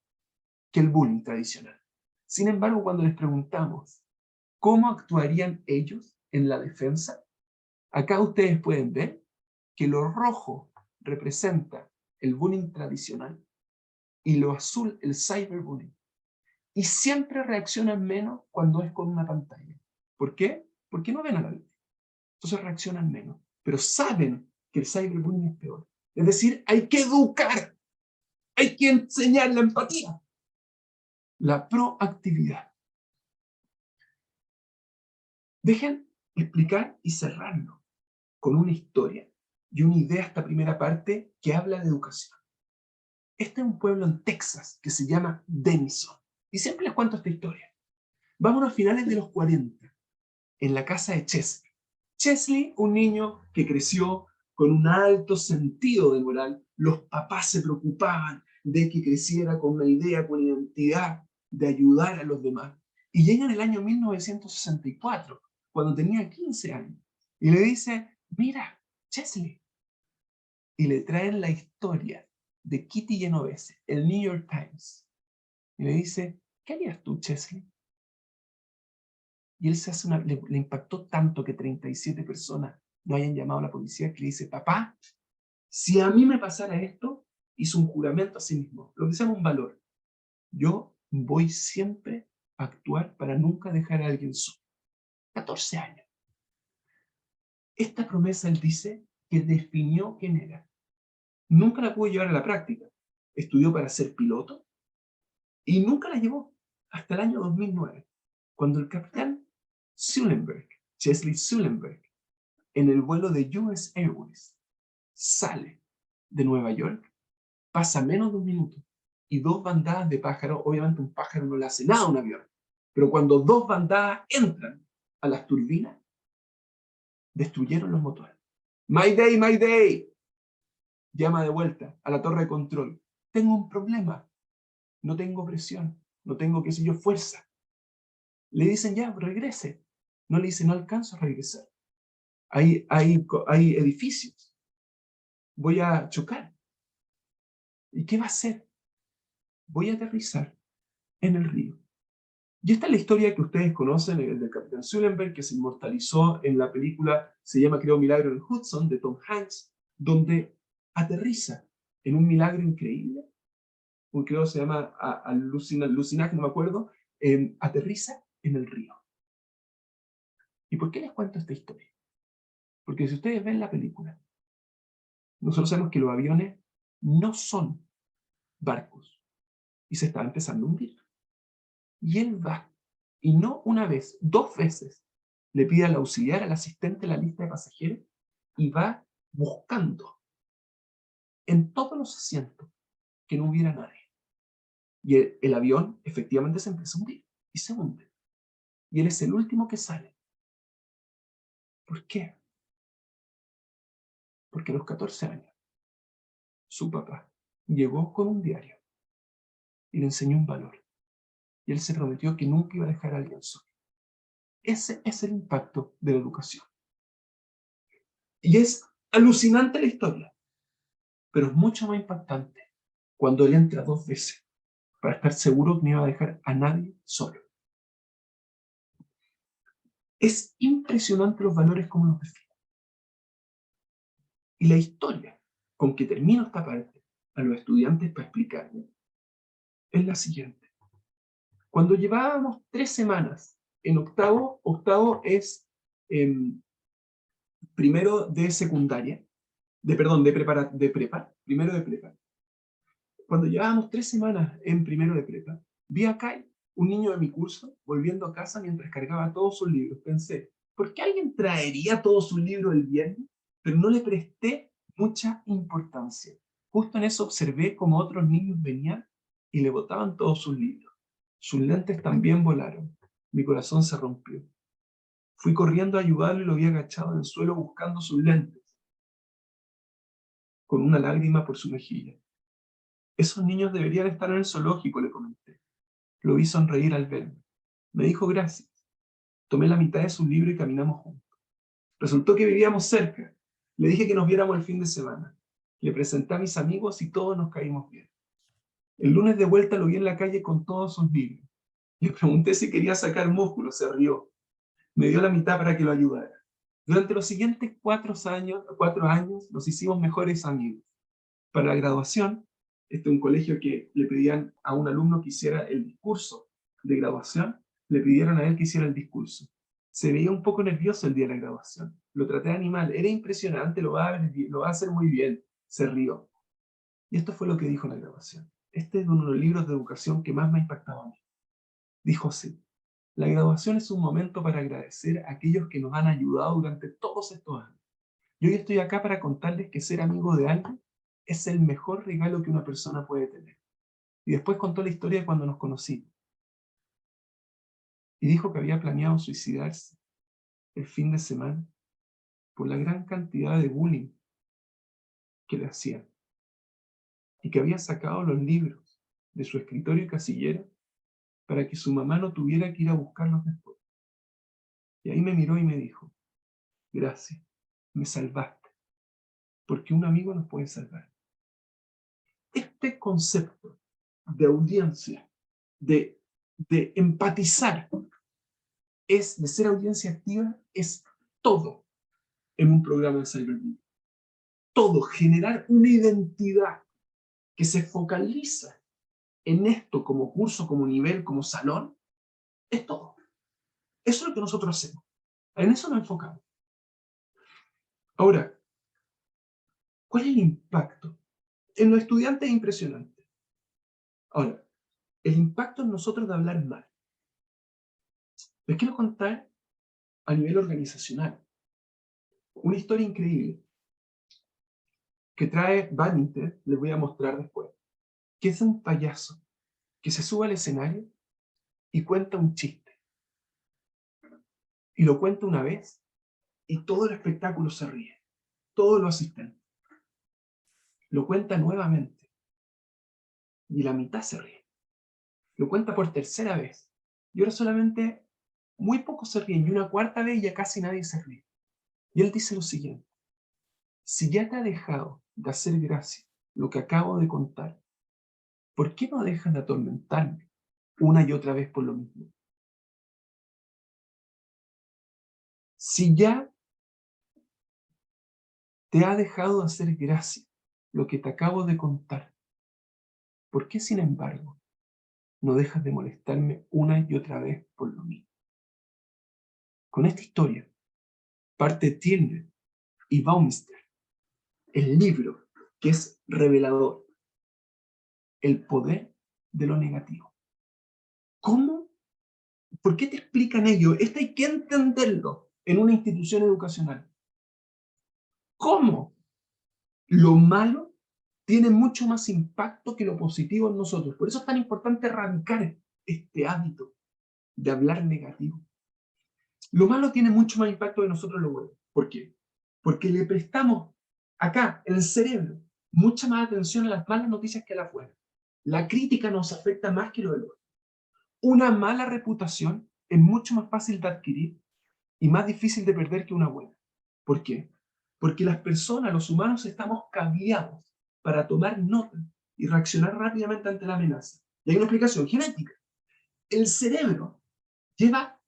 que el bullying tradicional. Sin embargo, cuando les preguntamos cómo actuarían ellos en la defensa, acá ustedes pueden ver que lo rojo representa el bullying tradicional y lo azul el cyberbullying. Y siempre reaccionan menos cuando es con una pantalla. ¿Por qué? Porque no ven a la víctima. Entonces reaccionan menos. Pero saben que el cyberbullying es peor. Es decir, hay que educar. Hay que enseñar la empatía. La proactividad. Dejen explicar y cerrarlo con una historia y una idea esta primera parte que habla de educación. Este es un pueblo en Texas que se llama Denison. Y siempre les cuento esta historia. Vámonos a finales de los 40, en la casa de Chesley. Chesley, un niño que creció con un alto sentido de moral. Los papás se preocupaban de que creciera con una idea, con identidad de ayudar a los demás. Y llega en el año 1964, cuando tenía 15 años, y le dice, mira, Chesley. Y le traen la historia de Kitty Genovese, el New York Times. Y le dice, ¿qué harías tú, Chesley? Y él se hace le impactó tanto que 37 personas no hayan llamado a la policía, que le dice, papá, si a mí me pasara esto, hizo un juramento a sí mismo, lo que se llama un valor. Yo voy siempre a actuar para nunca dejar a alguien solo. 14 años. Esta promesa él dice que definió quién era. Nunca la pudo llevar a la práctica. Estudió para ser piloto y nunca la llevó hasta el año 2009, cuando el capitán Sullenberg, Chesley Sullenberg, en el vuelo de US Airways, sale de Nueva York, pasa menos de un minuto, y 2 bandadas de pájaros, obviamente un pájaro no le hace nada a un avión, pero cuando 2 bandadas entran a las turbinas, destruyeron los motores. Mayday, Mayday. Llama de vuelta a la torre de control. Tengo un problema. No tengo presión. No tengo, qué sé yo, fuerza. Le dicen ya, regrese. No le dicen, no alcanzo a regresar. Hay edificios. Voy a chocar. ¿Y qué va a hacer? Voy a aterrizar en el río. Y esta es la historia que ustedes conocen, el del capitán Sullenberg, que se inmortalizó en la película, se llama creo Milagro en Hudson, de Tom Hanks, donde aterriza en un milagro increíble, creo que se llama Alucinaje, no me acuerdo, aterriza en el río. ¿Y por qué les cuento esta historia? Porque si ustedes ven la película, nosotros sabemos que los aviones no son barcos, y se está empezando a hundir. Y él va, y no una vez, 2 veces, le pide al auxiliar, al asistente de la lista de pasajeros, y va buscando en todos los asientos que no hubiera nadie. Y el avión efectivamente se empieza a hundir, y se hunde. Y él es el último que sale. ¿Por qué? Porque a los 14 años, su papá llegó con un diario y le enseñó un valor. Y él se prometió que nunca iba a dejar a alguien solo. Ese es el impacto de la educación. Y es alucinante la historia, pero es mucho más impactante cuando él entra 2 veces para estar seguro que no iba a dejar a nadie solo. Es impresionante los valores como los define. Y la historia con que termino esta parte a los estudiantes para explicarles es la siguiente. Cuando llevábamos 3 semanas en octavo es primero de secundaria, de prepa, primero de prepa. Cuando llevábamos 3 semanas en primero de prepa, vi a Kai, un niño de mi curso, volviendo a casa mientras cargaba todos sus libros. Pensé, ¿por qué alguien traería todos sus libros el viernes? Pero no le presté mucha importancia. Justo en eso observé como otros niños venían y le botaban todos sus libros. Sus lentes también volaron. Mi corazón se rompió. Fui corriendo a ayudarlo y lo vi agachado en el suelo buscando sus lentes, con una lágrima por su mejilla. Esos niños deberían estar en el zoológico, le comenté. Lo vi sonreír al verme. Me dijo gracias. Tomé la mitad de su libro y caminamos juntos. Resultó que vivíamos cerca. Le dije que nos viéramos el fin de semana. Le presenté a mis amigos y todos nos caímos bien. El lunes de vuelta lo vi en la calle con todos sus libros. Le pregunté si quería sacar músculo, se rió. Me dio la mitad para que lo ayudara. Durante los siguientes 4 años nos hicimos mejores amigos. Para la graduación, un colegio que le pedían a un alumno que hiciera el discurso de graduación, le pidieron a él que hiciera el discurso. Se veía un poco nervioso el día de la graduación. Lo traté de animar, era impresionante, lo va a hacer muy bien. Se rió. Y esto fue lo que dijo en la graduación. Este es uno de los libros de educación que más me ha impactado a mí. Dijo así: la graduación es un momento para agradecer a aquellos que nos han ayudado durante todos estos años. Yo hoy estoy acá para contarles que ser amigo de alguien es el mejor regalo que una persona puede tener. Y después contó la historia de cuando nos conocimos. Y dijo que había planeado suicidarse el fin de semana por la gran cantidad de bullying que le hacían. Y que había sacado los libros de su escritorio y casillero para que su mamá no tuviera que ir a buscarlos después. Y ahí me miró y me dijo: gracias, me salvaste, porque un amigo nos puede salvar. Este concepto de audiencia, de empatizar, de ser audiencia activa, es todo en un programa de cyberbullying. Todo, generar una identidad que se focaliza en esto como curso, como nivel, como salón, es todo. Eso es lo que nosotros hacemos. En eso nos enfocamos. Ahora, ¿cuál es el impacto? En los estudiantes es impresionante. Ahora, el impacto en nosotros de hablar mal. Les quiero contar a nivel organizacional una historia increíble que trae Bannister, les voy a mostrar después, que es un payaso que se sube al escenario y cuenta un chiste. Y lo cuenta una vez y todo el espectáculo se ríe. Todos los asistentes. Lo cuenta nuevamente y la mitad se ríe. Lo cuenta por tercera vez y ahora solamente muy pocos se ríen, y una cuarta vez ya casi nadie se ríe. Y él dice lo siguiente: si ya te ha dejado de hacer gracia lo que acabo de contar, ¿por qué no dejas de atormentarme una y otra vez por lo mismo? Si ya te ha dejado de hacer gracia lo que te acabo de contar, ¿por qué, sin embargo, no dejas de molestarme una y otra vez por lo mismo? Con esta historia parte Tilner y Baumeister, el libro que es revelador: el poder de lo negativo. ¿Cómo? ¿Por qué te explican ello? Esto hay que entenderlo en una institución educacional. ¿Cómo lo malo tiene mucho más impacto que lo positivo en nosotros? Por eso es tan importante erradicar este hábito de hablar negativo. Lo malo tiene mucho más impacto que nosotros lo bueno. ¿Por qué? Porque le prestamos acá, en el cerebro, mucha más atención a las malas noticias que a las buenas. La crítica nos afecta más que lo del otro. Una mala reputación es mucho más fácil de adquirir y más difícil de perder que una buena. ¿Por qué? Porque las personas, los humanos, estamos cableados para tomar nota y reaccionar rápidamente ante la amenaza. Y hay una explicación genética. El cerebro lleva,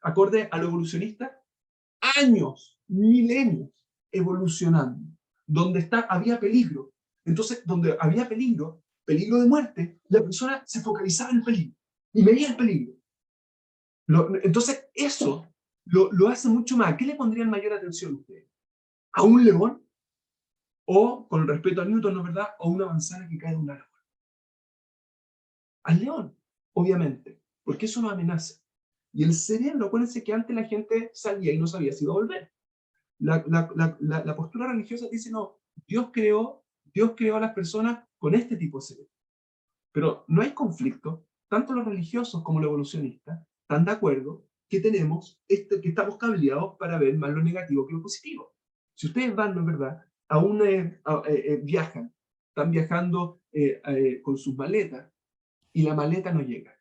acorde a lo evolucionista, años, milenios evolucionando. Donde había peligro. Entonces, donde había peligro de muerte, la persona se focalizaba en el peligro y medía el peligro. Entonces, eso lo hace mucho más. ¿A qué le pondrían mayor atención ustedes? ¿A un león? O, con respeto a Newton, ¿no es verdad? O una manzana que cae de un árbol. Al león, obviamente, porque eso nos amenaza. Y el cerebro, acuérdense que antes la gente salía y no sabía si iba a volver. La postura religiosa dice: no, Dios creó a las personas con este tipo de cerebro. Pero no hay conflicto. Tanto los religiosos como los evolucionistas están de acuerdo que que estamos cableados para ver más lo negativo que lo positivo. Si ustedes van, ¿no es verdad?, viajan, están viajando con sus maletas y la maleta no llega,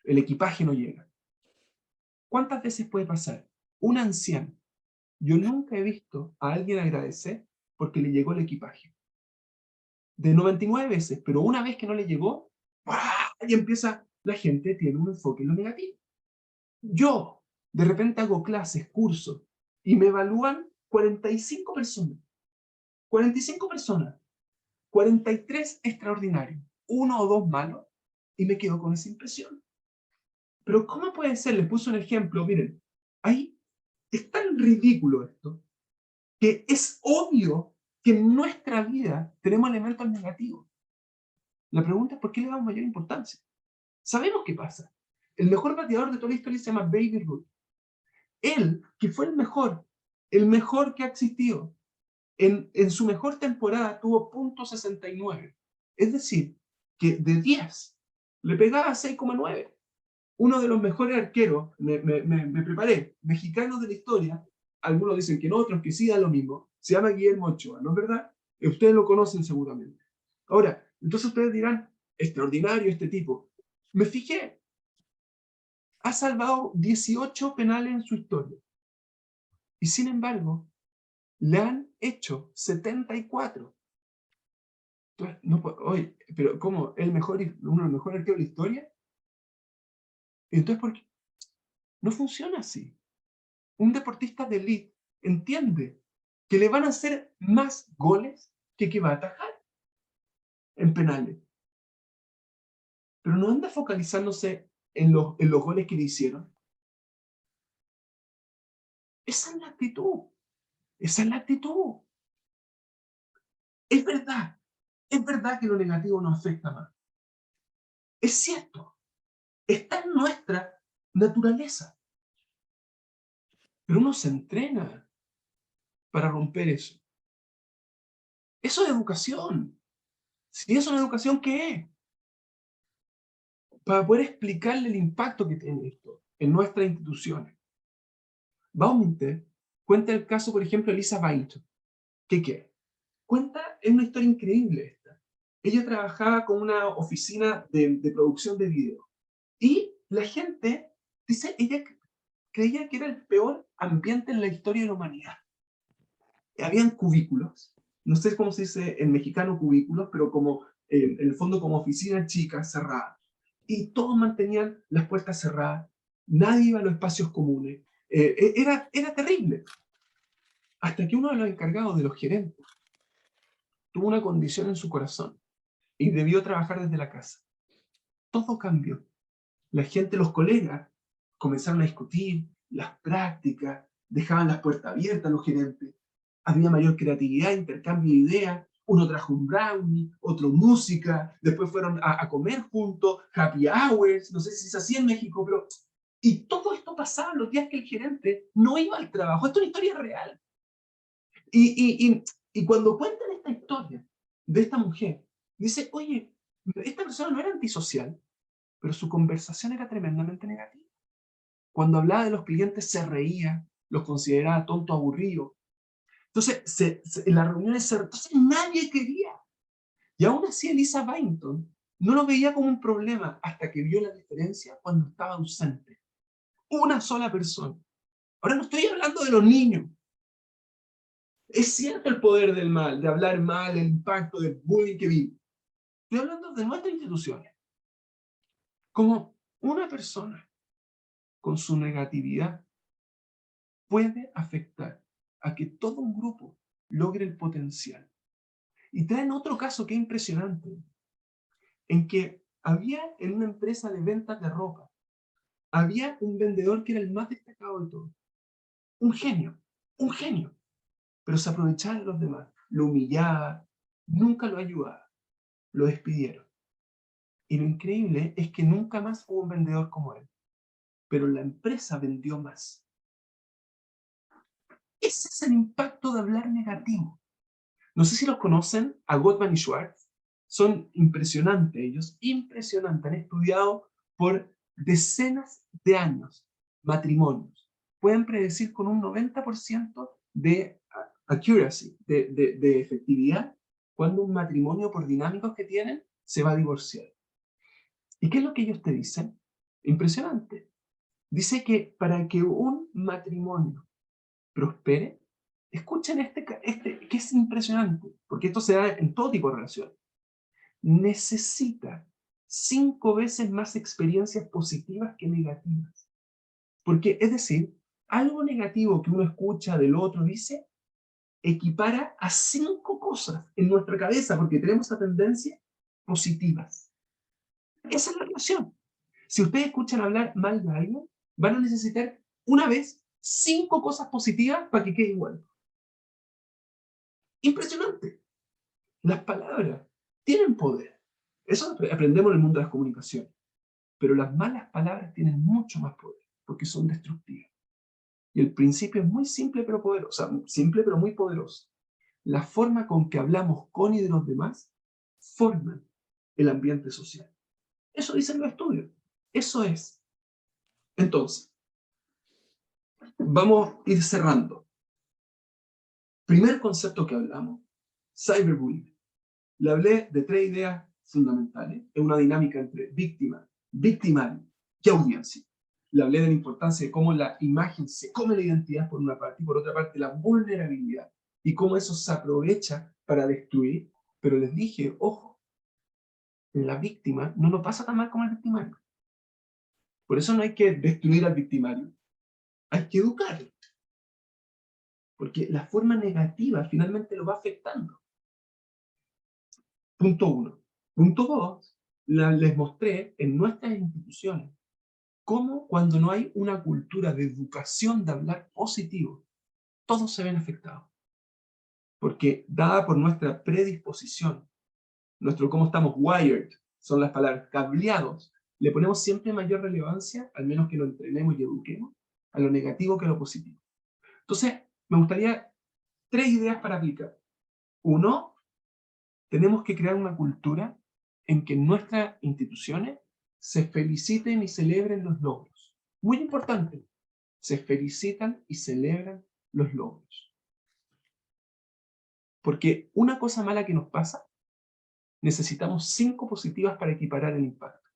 el equipaje no llega. ¿Cuántas veces puede pasar? Un anciano, yo nunca he visto a alguien agradecer porque le llegó el equipaje. De 99 veces, pero una vez que no le llegó, y empieza, la gente tiene un enfoque en lo negativo. Yo, de repente hago clases, cursos, y me evalúan 45 personas. 45 personas. 43 extraordinarios. 1 o 2 malos, y me quedo con esa impresión. Pero ¿cómo puede ser? Les puse un ejemplo, miren, ahí es tan ridículo esto, que es obvio que en nuestra vida tenemos elementos negativos. La pregunta es: ¿por qué le damos mayor importancia? Sabemos qué pasa. el mejor bateador de toda la historia se llama Baby Ruth. Él, que fue el mejor que ha existido, en su mejor temporada tuvo .69. Es decir, que de 10 le pegaba 6,9. Uno de los mejores arqueros, me preparé, mexicanos de la historia, algunos dicen que no, otros que sí, da lo mismo, se llama Guillermo Ochoa, ¿no es verdad? Ustedes lo conocen seguramente. Ahora, entonces ustedes dirán, extraordinario este tipo. Me fijé, ha salvado 18 penales en su historia. Y sin embargo, le han hecho 74. Entonces, no, oye, pero ¿cómo? ¿El mejor, uno de los mejores arqueros de la historia? Entonces, ¿por qué? No funciona así. Un deportista de élite entiende que le van a hacer más goles que va a atajar en penales. Pero no anda focalizándose en los goles que le hicieron. Esa es la actitud. Esa es la actitud. Es verdad que lo negativo nos afecta más. Es cierto, está en nuestra naturaleza. Pero uno se entrena para romper eso. Eso es educación. Si eso es una educación, ¿qué es? Para poder explicarle el impacto que tiene esto en nuestras instituciones. Baumeister cuenta el caso, por ejemplo, de Lisa Byington. ¿Qué? Cuenta, es una historia increíble esta. Ella trabajaba con una oficina de producción de video. Y la gente, dice, ella creía que era el peor ambiente en la historia de la humanidad. Habían cubículos, no sé cómo se dice en mexicano cubículos, pero como en el fondo como oficinas chicas cerradas. Y todos mantenían las puertas cerradas, nadie iba a los espacios comunes. Era terrible. Hasta que uno de los encargados, de los gerentes, tuvo una condición en su corazón y debió trabajar desde la casa. Todo cambió. La gente, los colegas, comenzaron a discutir las prácticas, dejaban las puertas abiertas a los gerentes. Había mayor creatividad, intercambio de ideas. Uno trajo un brownie, otro música, después fueron a comer juntos, happy hours, no sé si es así en México, pero... Y todo esto pasaba los días que el gerente no iba al trabajo. Esto es una historia real. Y cuando cuentan esta historia de esta mujer, dice, oye, esta persona no era antisocial, pero su conversación era tremendamente negativa. Cuando hablaba de los clientes se reía, los consideraba tonto, aburrido. Entonces, en las reuniones entonces nadie quería. Y aún así Elisa Byington no lo veía como un problema hasta que vio la diferencia cuando estaba ausente. Una sola persona. Ahora no estoy hablando de los niños. Es cierto el poder del mal, de hablar mal, el impacto del bullying que vive. Estoy hablando de nuestras instituciones. Como una persona con su negatividad puede afectar a que todo un grupo logre el potencial. Y traen otro caso que es impresionante, en que había en una empresa de ventas de ropa, había un vendedor que era el más destacado de todos. Un genio, pero se aprovechaba de los demás, lo humillaba, nunca lo ayudaba, lo despidieron. Y lo increíble es que nunca más hubo un vendedor como él, pero la empresa vendió más. Ese es el impacto de hablar negativo. No sé si los conocen, a Gottman y Schwartz. Son impresionantes ellos, impresionantes. Han estudiado por decenas de años matrimonios. Pueden predecir con un 90% de accuracy, de efectividad, cuando un matrimonio, por dinámicos que tienen, se va a divorciar. ¿Y qué es lo que ellos te dicen? Impresionante. Dice que para que un matrimonio prospere, escuchen que es impresionante, porque esto se da en todo tipo de relaciones. Necesita 5 veces más experiencias positivas que negativas. Porque, es decir, algo negativo que uno escucha del otro dice, equipara a 5 cosas en nuestra cabeza, porque tenemos esa tendencia positivas. Esa es la relación. Si ustedes escuchan hablar mal de alguien, van a necesitar una vez 5 cosas positivas para que quede igual. Impresionante. Las palabras tienen poder. Eso aprendemos en el mundo de las comunicaciones. Pero las malas palabras tienen mucho más poder, porque son destructivas. Y el principio es muy simple pero poderoso, o sea, simple pero muy poderoso. La forma con que hablamos con y de los demás forman el ambiente social. Eso dicen los estudios. Eso es. Entonces, vamos a ir cerrando. Primer concepto que hablamos, cyberbullying. Le hablé de 3 ideas fundamentales. Es una dinámica entre víctima, victimario y audiencia. Le hablé de la importancia de cómo la imagen se come la identidad por una parte y por otra parte la vulnerabilidad y cómo eso se aprovecha para destruir. Pero les dije, ojo, la víctima no lo pasa tan mal como el victimario. Por eso no hay que destruir al victimario. Hay que educarlo. Porque la forma negativa finalmente lo va afectando. Punto 1. Punto 2. Les mostré en nuestras instituciones cómo cuando no hay una cultura de educación de hablar positivo, todos se ven afectados. Porque dada por nuestra predisposición, nuestro cómo estamos wired, son las palabras cableados, le ponemos siempre mayor relevancia, al menos que lo entrenemos y eduquemos, a lo negativo que a lo positivo. Entonces, me gustaría 3 ideas para aplicar. 1, tenemos que crear una cultura en que nuestras instituciones se feliciten y celebren los logros. Muy importante, se felicitan y celebran los logros. Porque una cosa mala que nos pasa, necesitamos 5 positivas para equiparar el impacto.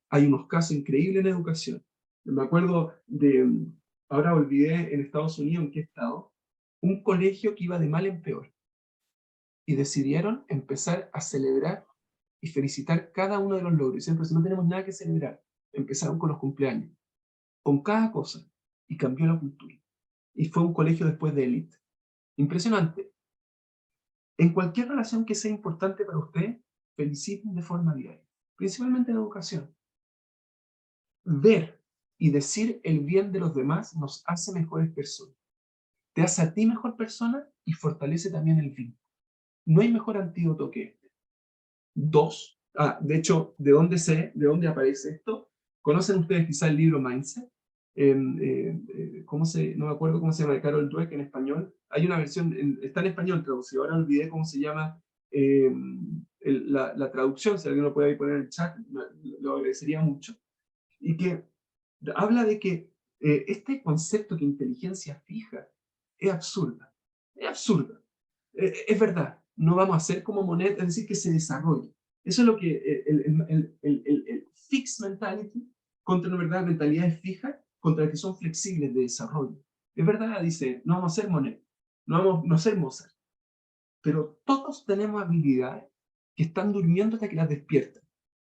Hay unos casos increíbles en educación. Me acuerdo de, ahora olvidé en Estados Unidos en qué estado, un colegio que iba de mal en peor. Y decidieron empezar a celebrar y felicitar cada uno de los logros. Siempre, si no tenemos nada que celebrar, empezaron con los cumpleaños, con cada cosa, y cambió la cultura. Y fue un colegio después de élite. Impresionante. En cualquier relación que sea importante para usted, feliciten de forma diaria, principalmente en educación. Ver y decir el bien de los demás nos hace mejores personas. Te hace a ti mejor persona y fortalece también el vínculo. No hay mejor antídoto que este. 2, de hecho, ¿de dónde aparece esto? ¿Conocen ustedes quizá el libro Mindset? No me acuerdo cómo se llama, de Carol Dweck en español. Hay una versión, está en español traducido, ahora olvidé cómo se llama la traducción, si alguien lo puede poner en el chat, lo agradecería mucho. Y que habla de que este concepto de inteligencia fija es absurda. Es absurda. Es verdad, no vamos a hacer como moneda, es decir, que se desarrolle. Eso es lo que el fixed mentality contra una verdad mentalidades fijas, contra las que son flexibles de desarrollo. Es verdad, dice, no vamos a ser moneda, no vamos a ser Mozart. Pero todos tenemos habilidades que están durmiendo hasta que las despiertan.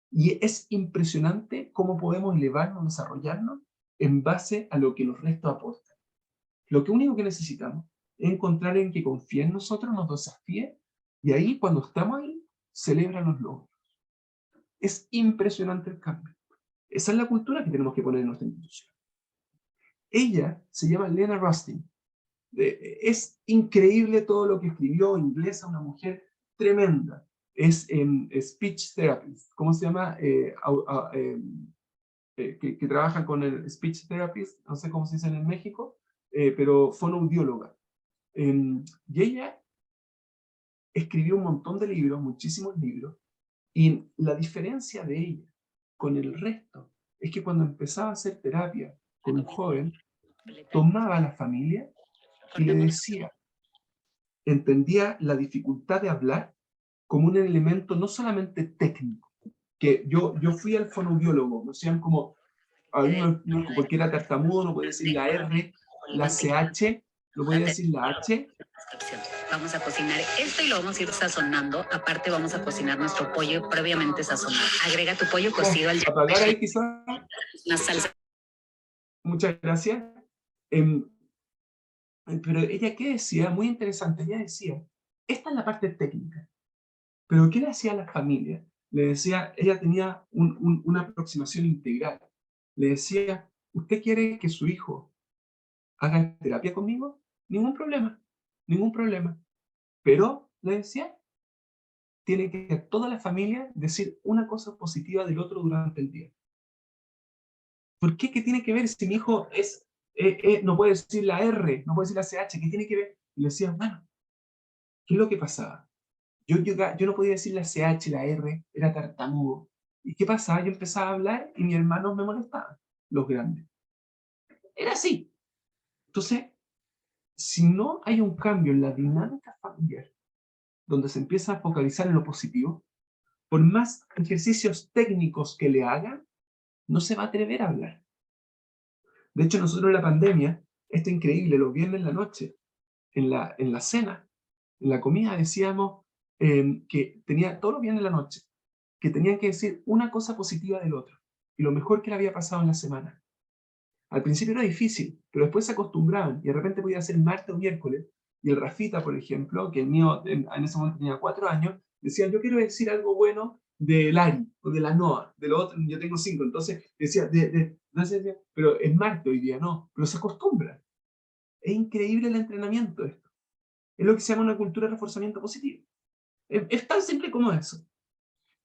Y es impresionante cómo podemos elevarnos, desarrollarnos en base a lo que los restos aportan. Lo único que necesitamos es encontrar en que confíe en nosotros, nos desafíe, y ahí, cuando estamos ahí, celebra los logros. Es impresionante el cambio. Esa es la cultura que tenemos que poner en nuestra institución. Ella se llama Lena Rustin. Es increíble todo lo que escribió, inglesa, una mujer tremenda. Es speech therapist. ¿Cómo se llama? Que trabaja con el speech therapist, no sé cómo se dice en México, pero fonoaudióloga. Y ella escribió un montón de libros, muchísimos libros, y la diferencia de ella con el resto es que cuando empezaba a hacer terapia con un joven, tomaba a la familia y le decía, entendía la dificultad de hablar como un elemento no solamente técnico, que yo fui al fonoaudiólogo, me decían como, porque era tartamudo, no podía decir la R, la CH, no podía decir la H. Vamos a cocinar esto y lo vamos a ir sazonando. Aparte vamos a cocinar nuestro pollo previamente sazonado. Agrega tu pollo cocido al apagar ahí quizás. Una salsa. Muchas gracias. Pero ella, ¿qué decía? Muy interesante. Ella decía, esta es la parte técnica. Pero ¿qué le hacía a la familia? Le decía, ella tenía una aproximación integral. Le decía, ¿usted quiere que su hijo haga terapia conmigo? Ningún problema, ningún problema. Pero, le decía, tiene que toda la familia decir una cosa positiva del otro durante el día. ¿Por qué? ¿Qué tiene que ver si mi hijo no puede decir la R, no puede decir la CH? ¿Qué tiene que ver? Y le decía, bueno, ¿qué es lo que pasaba? Yo no podía decir la CH, la R, era tartamudo. ¿Y qué pasaba? Yo empezaba a hablar y mis hermanos me molestaban, los grandes. Era así. Entonces, si no hay un cambio en la dinámica familiar, donde se empieza a focalizar en lo positivo, por más ejercicios técnicos que le hagan, no se va a atrever a hablar. De hecho, nosotros en la pandemia, esto es increíble, los viernes en la noche, en la cena, en la comida, decíamos que todos los viernes en la noche, que tenían que decir una cosa positiva del otro, y lo mejor que le había pasado en la semana. Al principio era difícil, pero después se acostumbraban, y de repente podía ser martes o miércoles, y el Rafita, por ejemplo, que el mío en ese momento tenía 4 años, decía, yo quiero decir algo bueno de Lari, o de la Noa, de lo otro, yo tengo 5, entonces decía, no sé, pero es martes hoy día, no, pero se acostumbra. Es increíble el entrenamiento esto. Es lo que se llama una cultura de reforzamiento positivo. Es tan simple como eso.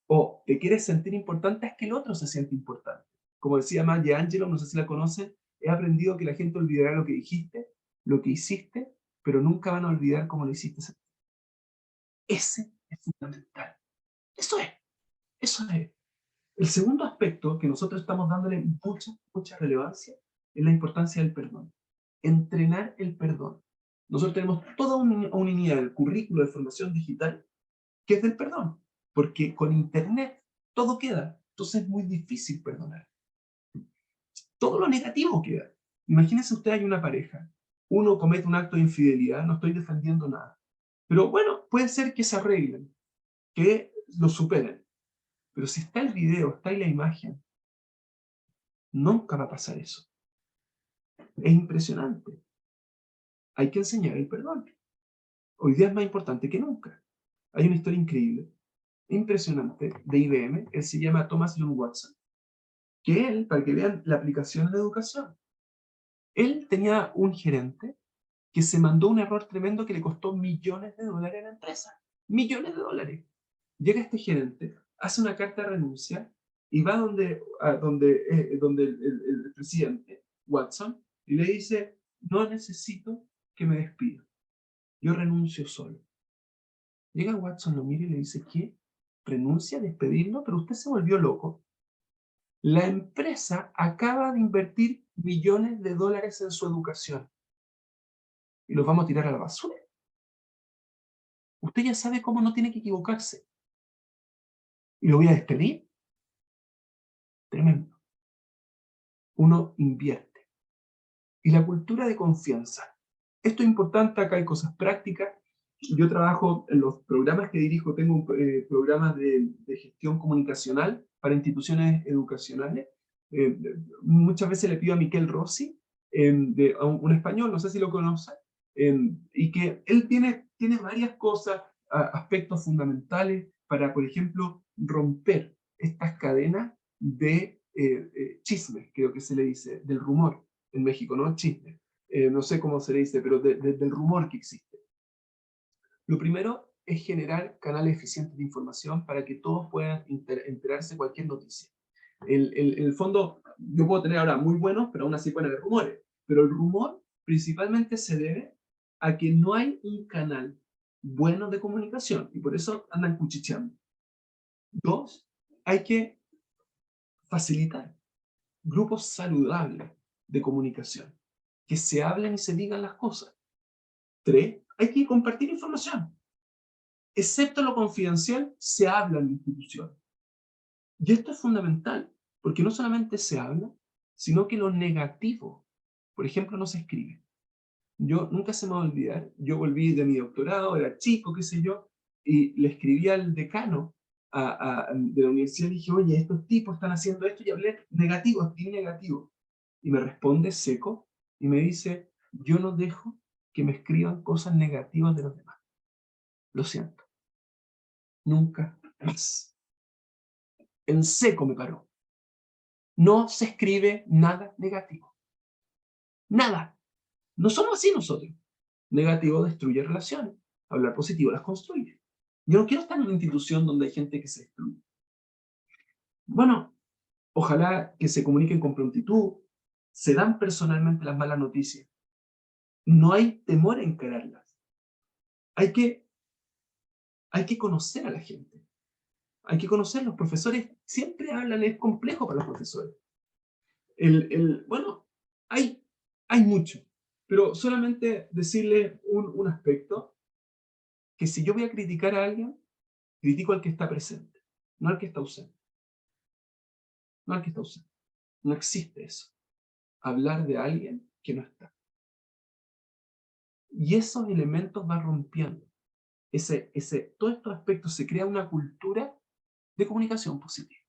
O te quieres sentir importante, es que el otro se siente importante. Como decía Maya Angelou, no sé si la conocen, he aprendido que la gente olvidará lo que dijiste, lo que hiciste, pero nunca van a olvidar cómo lo hiciste. Ese es fundamental. Eso es. Eso es. El segundo aspecto que nosotros estamos dándole mucha relevancia es la importancia del perdón. Entrenar el perdón. Nosotros tenemos toda una unidad del currículo de formación digital que es del perdón, porque con Internet todo queda, entonces es muy difícil perdonar. Todo lo negativo queda. Imagínense usted hay una pareja, uno comete un acto de infidelidad, no estoy defendiendo nada, pero bueno, puede ser que se arreglen, que lo superen, pero si está el video, está ahí la imagen, nunca va a pasar eso. Es impresionante. Hay que enseñar el perdón. Hoy día es más importante que nunca. Hay una historia increíble, impresionante, de IBM. Él se llama Thomas Lund Watson. Que él, para que vean la aplicación de educación, él tenía un gerente que se mandó un error tremendo que le costó $millones a la empresa. $millones. Llega este gerente, hace una carta de renuncia y va donde el presidente, Watson, y le dice, no necesito que me despida. Yo renuncio solo. Llega Watson, lo mira y le dice, ¿qué? ¿Renuncia a despedirlo? Pero usted se volvió loco. La empresa acaba de invertir $millones en su educación. ¿Y los vamos a tirar a la basura? Usted ya sabe cómo no tiene que equivocarse. ¿Y lo voy a despedir? Tremendo. Uno invierte. Y la cultura de confianza. Esto es importante, acá hay cosas prácticas. Yo trabajo en los programas que dirijo, tengo programas de gestión comunicacional para instituciones educacionales. Muchas veces le pido a Miquel Rossi, a un español, no sé si lo conoce, y que él tiene varias cosas, aspectos fundamentales para, por ejemplo, romper estas cadenas de chisme, creo que se le dice, del rumor en México, ¿no? Chisme. No sé cómo se le dice, pero del rumor que existe. Lo primero es generar canales eficientes de información para que todos puedan enterarse de cualquier noticia. En el fondo, yo puedo tener ahora muy buenos, pero aún así pueden haber rumores. Pero el rumor principalmente se debe a que no hay un canal bueno de comunicación y por eso andan cuchicheando. 2, hay que facilitar grupos saludables de comunicación, que se hablen y se digan las cosas. 3, hay que compartir información. Excepto lo confidencial, se habla en la institución. Y esto es fundamental, porque no solamente se habla, sino que lo negativo, por ejemplo, no se escribe. Yo nunca se me va a olvidar, yo volví de mi doctorado, era chico, qué sé yo, y le escribí al decano de la universidad y dije, oye, estos tipos están haciendo esto, y hablé negativo, escribí negativo. Y me responde seco y me dice, yo no dejo que me escriban cosas negativas de los demás. Lo siento. Nunca más. En seco me paró. No se escribe nada negativo. Nada. No somos así nosotros. Negativo destruye relaciones. Hablar positivo las construye. Yo no quiero estar en una institución donde hay gente que se excluye. Bueno, ojalá que se comuniquen con prontitud, se dan personalmente las malas noticias. No hay temor en encararlas. Hay que conocer a la gente. Hay que conocer. Los profesores siempre hablan, es complejo para los profesores. Bueno, hay mucho, pero solamente decirle un aspecto, que si yo voy a criticar a alguien, critico al que está presente, no al que está ausente. No al que está ausente. No existe eso. Hablar de alguien que no está. Y esos elementos van rompiendo. Todos estos aspectos, se crea una cultura de comunicación positiva.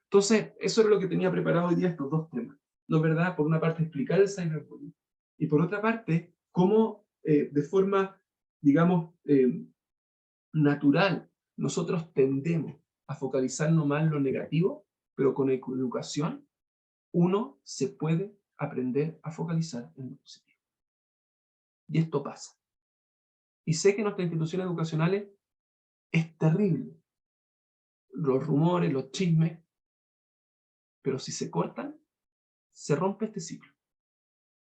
Entonces, eso era lo que tenía preparado hoy día, estos dos temas. ¿No es verdad? Por una parte, explicar el cyberbullying, y por otra parte, cómo de forma, digamos, natural, nosotros tendemos a focalizarnos más en lo negativo, pero con educación, uno se puede aprender a focalizar en lo positivo. Y esto pasa. Y sé que en nuestras instituciones educacionales es terrible. Los rumores, los chismes, pero si se cortan, se rompe este ciclo.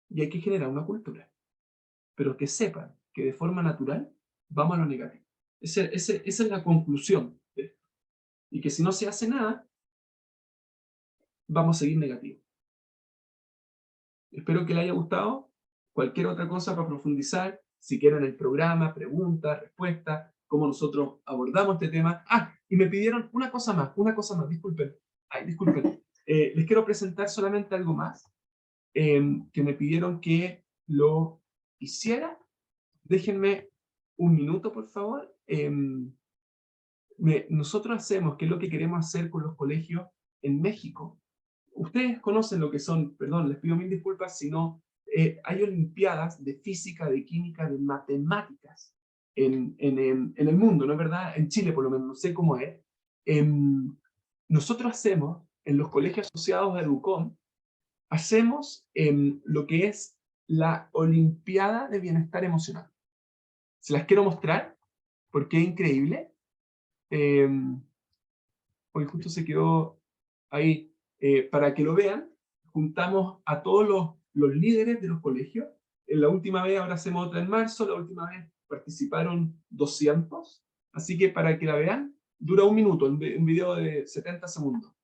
Y hay que generar una cultura. Pero que sepan que de forma natural vamos a lo negativo. Esa es la conclusión de esto. Y que si no se hace nada, vamos a seguir negativos. Espero que les haya gustado. Cualquier otra cosa para profundizar, si quieren el programa, preguntas, respuestas, cómo nosotros abordamos este tema. Y me pidieron una cosa más, disculpen. Disculpen. Les quiero presentar solamente algo más, que me pidieron que lo hiciera. Déjenme un minuto, por favor. Nosotros hacemos, que es lo que queremos hacer con los colegios en México. Ustedes conocen lo que son, perdón, les pido mil disculpas si no, hay olimpiadas de física, de química, de matemáticas en el mundo, ¿no es verdad? En Chile, por lo menos, no sé cómo es. Nosotros hacemos, en los colegios asociados a Educom, hacemos lo que es la Olimpiada de Bienestar Emocional. Se las quiero mostrar, porque es increíble. Hoy justo se quedó ahí. Para que lo vean, juntamos a todos los líderes de los colegios. En la última vez, ahora hacemos otra en marzo, la última vez participaron 200. Así que para que la vean, dura un minuto, un video de 70 segundos.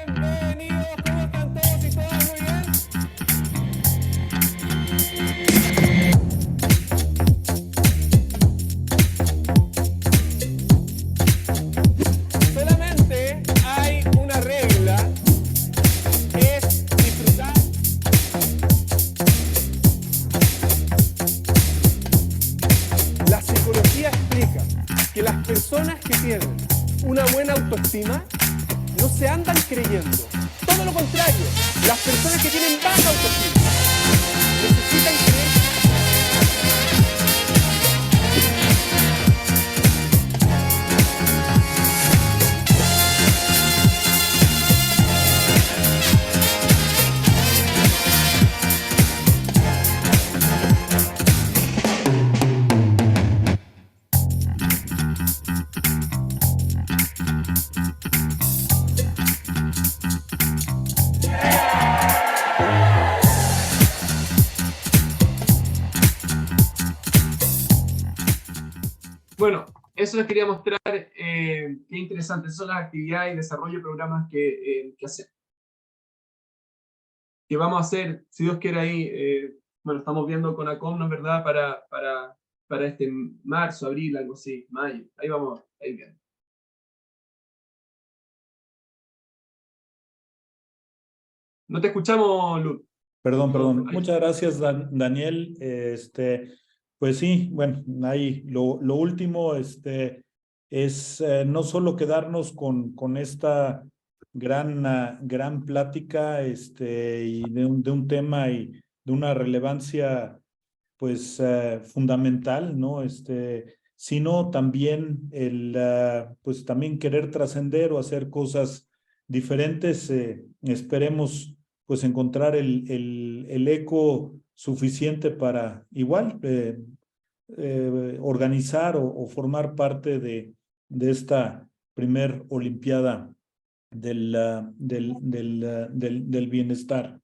Bienvenidos, ¿cómo están todos y todas? Muy bien. Solamente hay una regla, es disfrutar. La psicología explica que las personas que tienen una buena autoestima no se andan creyendo. Todo lo contrario, las personas que tienen baja autoestima necesitan creer. Bueno, eso les quería mostrar. Qué interesante. Esas son las actividades y desarrollo de programas que hacemos. Que vamos a hacer, si Dios quiere ahí, bueno, estamos viendo con ACOM, ¿no es verdad? Para este marzo, abril, algo así, mayo. Ahí vamos, ahí viendo. No te escuchamos, Luz. Perdón. Ahí. Muchas gracias, Daniel. Pues sí, bueno, ahí lo último es no solo quedarnos con esta gran plática y de un tema y de una relevancia pues fundamental, ¿no? Sino también pues también querer trascender o hacer cosas diferentes. Esperemos pues encontrar el eco suficiente para igual organizar o formar parte de esta primer Olimpiada del bienestar.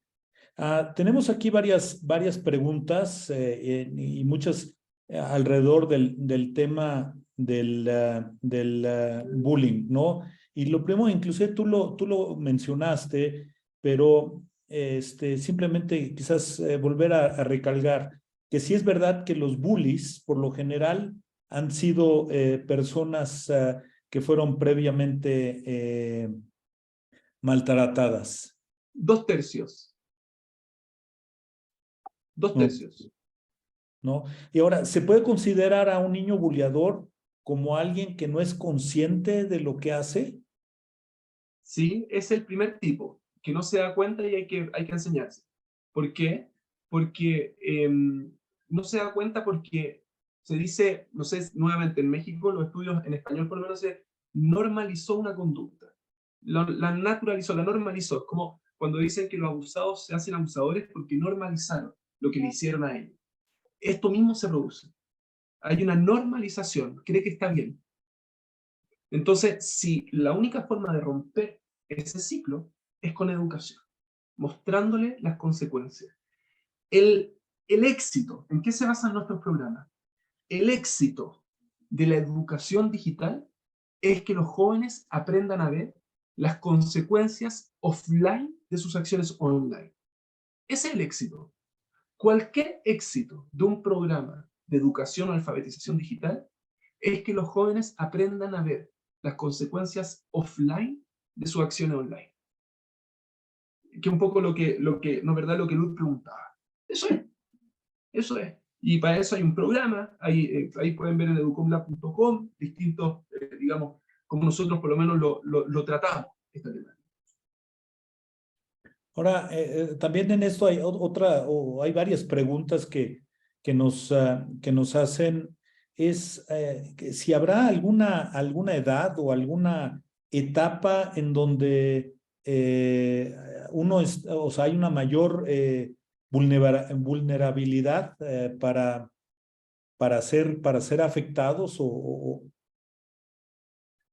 Tenemos aquí varias preguntas y muchas alrededor del tema del bullying, ¿no? Y lo primero, inclusive tú lo mencionaste, pero simplemente quizás volver a recalcar que sí es verdad que los bullies, por lo general, han sido personas que fueron previamente maltratadas. 2/3. 2/3. ¿No? Y ahora, ¿se puede considerar a un niño bulliador como alguien que no es consciente de lo que hace? Sí, es el primer tipo, que no se da cuenta y hay que enseñarse. ¿Por qué? Porque no se da cuenta porque se dice, no sé, nuevamente en México, los estudios en español por lo menos se normalizó una conducta. La naturalizó, la normalizó. Es como cuando dicen que los abusados se hacen abusadores porque normalizaron lo que le hicieron a ellos. Esto mismo se produce. Hay una normalización, cree que está bien. Entonces, si la única forma de romper ese ciclo es con educación, mostrándole las consecuencias. El éxito, ¿en qué se basan nuestros programas? El éxito de la educación digital es que los jóvenes aprendan a ver las consecuencias offline de sus acciones online. Ese es el éxito. Cualquier éxito de un programa de educación o alfabetización digital es que los jóvenes aprendan a ver las consecuencias offline de sus acciones online. Que un poco lo que no, ¿verdad? Lo que Luz preguntaba. Eso es. Y para eso hay un programa, ahí pueden ver en educomlab.com distintos, digamos, como nosotros por lo menos lo tratamos, esta temática. Ahora, también en esto hay hay varias preguntas que nos hacen. Es que si habrá alguna edad o alguna etapa en donde o sea, hay una mayor vulnerabilidad para ser afectados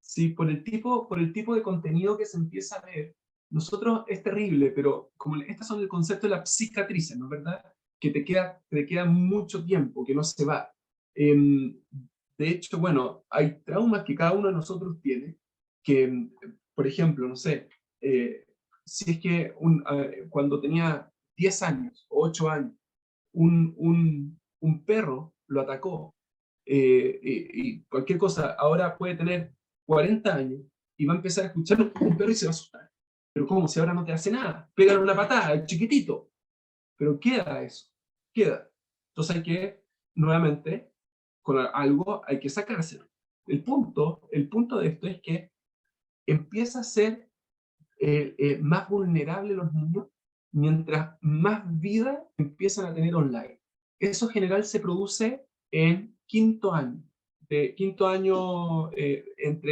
Sí, por el tipo de contenido que se empieza a ver, nosotros es terrible, pero como estas son el concepto de la cicatriz, ¿no es verdad? Que te queda mucho tiempo, que no se va. De hecho, bueno, hay traumas que cada uno de nosotros tiene, que, por ejemplo, no sé, si es que cuando tenía 10 años o 8 años, un perro lo atacó, y cualquier cosa, ahora puede tener 40 años y va a empezar a escuchar un perro y se va a asustar. Pero ¿cómo? Si ahora no te hace nada, pégale una patada, el chiquitito. Pero queda eso, queda. Entonces hay que, nuevamente, con algo hay que sacárselo. El punto de esto es que empieza a ser más vulnerable los niños mientras más vida empiezan a tener online. Eso en general se produce en quinto año. Entre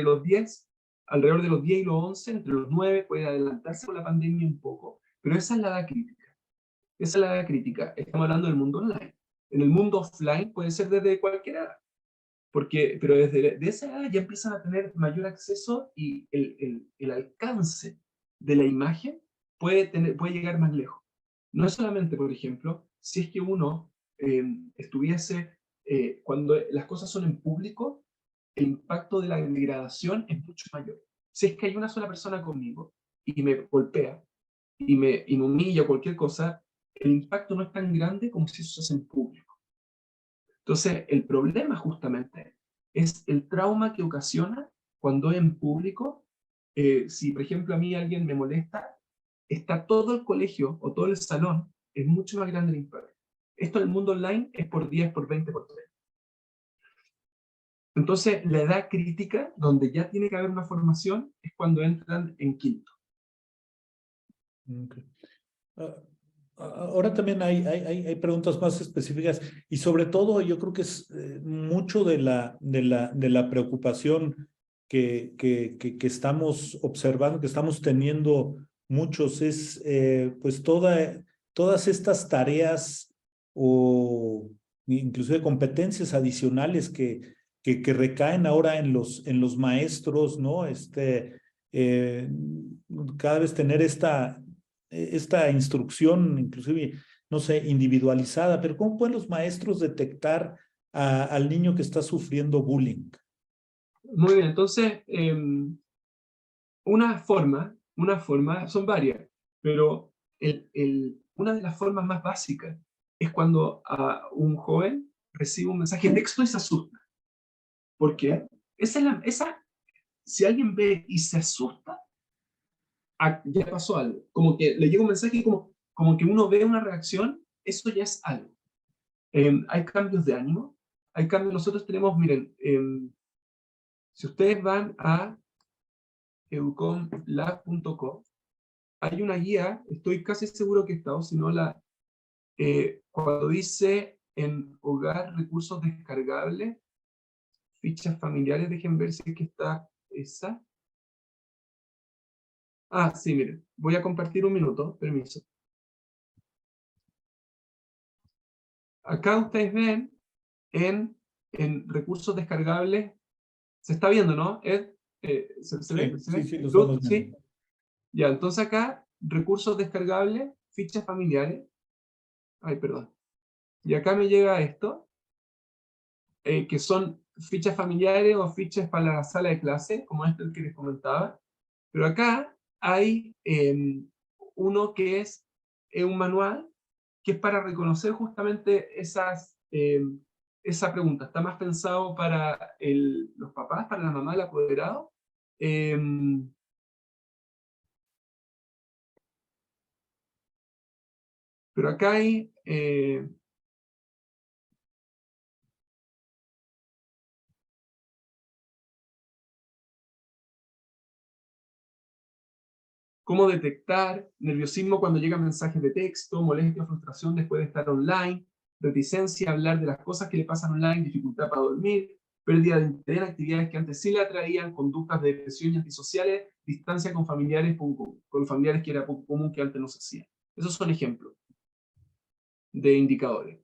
los 10, alrededor de los 10 y los 11, entre los 9 puede adelantarse con la pandemia un poco, pero esa es la edad crítica. Esa es la edad crítica. Estamos hablando del mundo online. En el mundo offline puede ser desde cualquier edad, pero desde esa edad ya empiezan a tener mayor acceso y el alcance de la imagen puede llegar más lejos. No es solamente, por ejemplo, si es que uno estuviese, cuando las cosas son en público, el impacto de la degradación es mucho mayor. Si es que hay una sola persona conmigo y me golpea y me humilla cualquier cosa, el impacto no es tan grande como si eso se hace en público. Entonces, el problema justamente es el trauma que ocasiona cuando es en público. Si, por ejemplo, a mí alguien me molesta, está todo el colegio o todo el salón, es mucho más grande el impacto. Esto en el mundo online es por 10, por 20, por 30. Entonces, la edad crítica, donde ya tiene que haber una formación, es cuando entran en quinto. Okay. Ahora también hay preguntas más específicas y sobre todo yo creo que es mucho de la preocupación que estamos observando, que estamos teniendo muchos, es pues todas estas tareas o inclusive competencias adicionales que recaen ahora en los maestros, ¿no? Cada vez tener esta instrucción, inclusive, no sé, individualizada, pero ¿cómo pueden los maestros detectar al niño que está sufriendo bullying? Muy bien, entonces, una forma, son varias, pero una de las formas más básicas es cuando un joven recibe un mensaje de texto y se asusta. ¿Por qué? Si alguien ve y se asusta, ya pasó algo. Como que le llega un mensaje y como que uno ve una reacción, eso ya es algo. Hay cambios de ánimo, hay cambios. Nosotros tenemos, miren, si ustedes van a educomlab.com, hay una guía, estoy casi seguro que está, o si no, cuando dice en hogar recursos descargables, fichas familiares, dejen ver si es que está esa. Ah, sí, miren, voy a compartir un minuto, permiso. Acá ustedes ven en recursos descargables, se está viendo, ¿no? ¿Se ve? Sí, sí, lo estamos viendo. ¿Sí? Ya, entonces acá, recursos descargables, fichas familiares. Ay, perdón. Y acá me llega esto, que son fichas familiares o fichas para la sala de clase, como el que les comentaba. Pero acá hay uno que es un manual, que es para reconocer justamente esa pregunta. Está más pensado para los papás, para la mamá, el apoderado. Pero acá hay... cómo detectar nerviosismo cuando llegan mensajes de texto, molestia o frustración después de estar online, reticencia a hablar de las cosas que le pasan online, dificultad para dormir, pérdida de interés en actividades que antes sí le atraían, conductas de depresión y antisociales, distancia con familiares que era poco común que antes no se hacía. Esos son ejemplos de indicadores.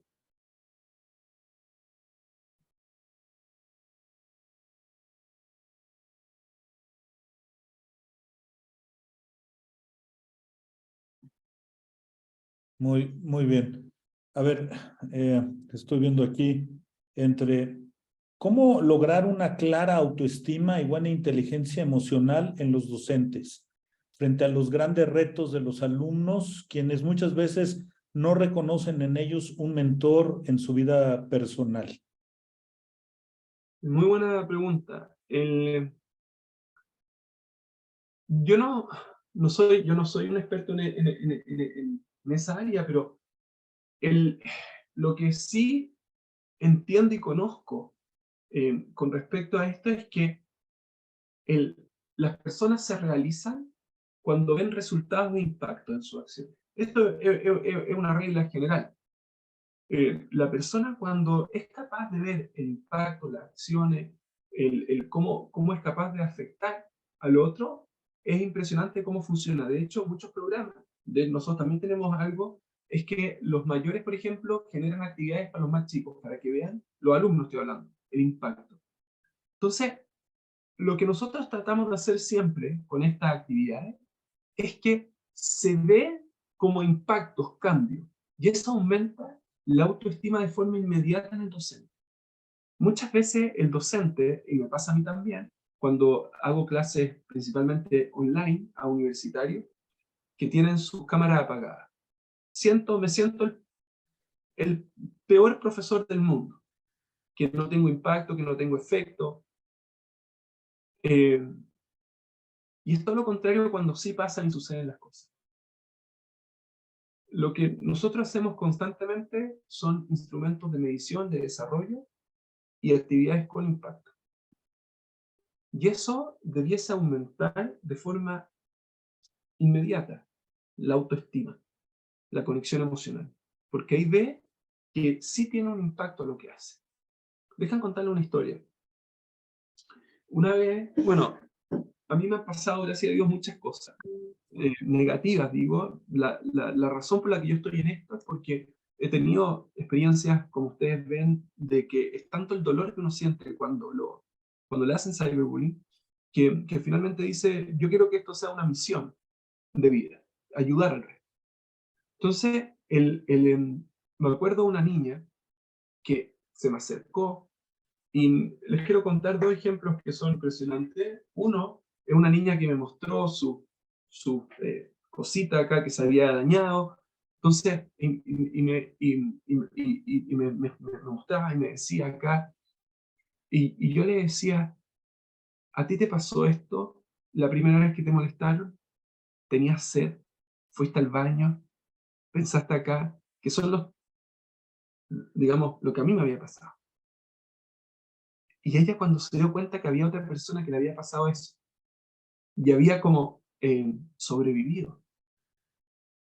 Muy bien. A ver, estoy viendo aquí cómo lograr una clara autoestima y buena inteligencia emocional en los docentes frente a los grandes retos de los alumnos, quienes muchas veces no reconocen en ellos un mentor en su vida personal. Muy buena pregunta. Yo no soy un experto en esa área, pero lo que sí entiendo y conozco con respecto a esto es que las personas se realizan cuando ven resultados de impacto en su acción. Esto es una regla general. La persona cuando es capaz de ver el impacto, las acciones, cómo es capaz de afectar al otro, es impresionante cómo funciona. De hecho, muchos programas, nosotros también tenemos algo, es que los mayores, por ejemplo, generan actividades para los más chicos, para que vean, los alumnos estoy hablando, el impacto. Entonces, lo que nosotros tratamos de hacer siempre con estas actividades es que se ve como impactos, cambios, y eso aumenta la autoestima de forma inmediata en el docente. Muchas veces el docente, y me pasa a mí también, cuando hago clases principalmente online a universitarios, que tienen sus cámaras apagadas. Me siento el peor profesor del mundo, que no tengo impacto, que no tengo efecto. Y es todo lo contrario cuando sí pasan y suceden las cosas. Lo que nosotros hacemos constantemente son instrumentos de medición, de desarrollo y actividades con impacto. Y eso debiese aumentar de forma inmediata la autoestima, la conexión emocional. Porque ahí ve que sí tiene un impacto lo que hace. Dejan contarle una historia. Una vez, bueno, a mí me han pasado, gracias a Dios, muchas cosas negativas, digo. La razón por la que yo estoy en esto es porque he tenido experiencias, como ustedes ven, de que es tanto el dolor que uno siente cuando le hacen cyberbullying, que finalmente dice, yo quiero que esto sea una misión de vida, ayudar al resto. Entonces, me acuerdo de una niña que se me acercó, y les quiero contar dos ejemplos que son impresionantes. Uno es una niña que me mostró su cosita acá que se había dañado. Entonces, me mostraba y me decía acá, y yo le decía, ¿a ti te pasó esto la primera vez que te molestaron? ¿Tenías sed? ¿Fuiste al baño? ¿Pensaste acá? Que son digamos, lo que a mí me había pasado. Y ella, cuando se dio cuenta que había otra persona que le había pasado eso, y había como sobrevivido,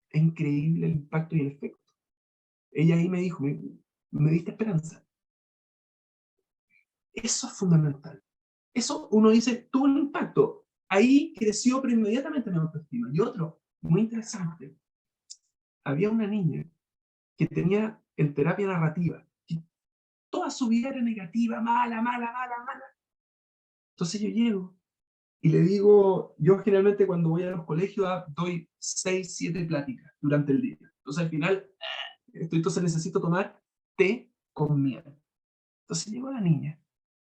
es increíble el impacto y el efecto. Ella ahí me dijo, me diste esperanza. Eso es fundamental. Eso uno dice, tuvo un impacto. Ahí creció, pero inmediatamente mi autoestima. Y otro, muy interesante, había una niña que tenía en terapia narrativa, que toda su vida era negativa, mala, mala, mala, mala. Entonces yo llego y le digo, yo generalmente cuando voy a los colegios doy 6, 7 pláticas durante el día. Entonces al final, entonces necesito tomar té con miel. Entonces llego a la niña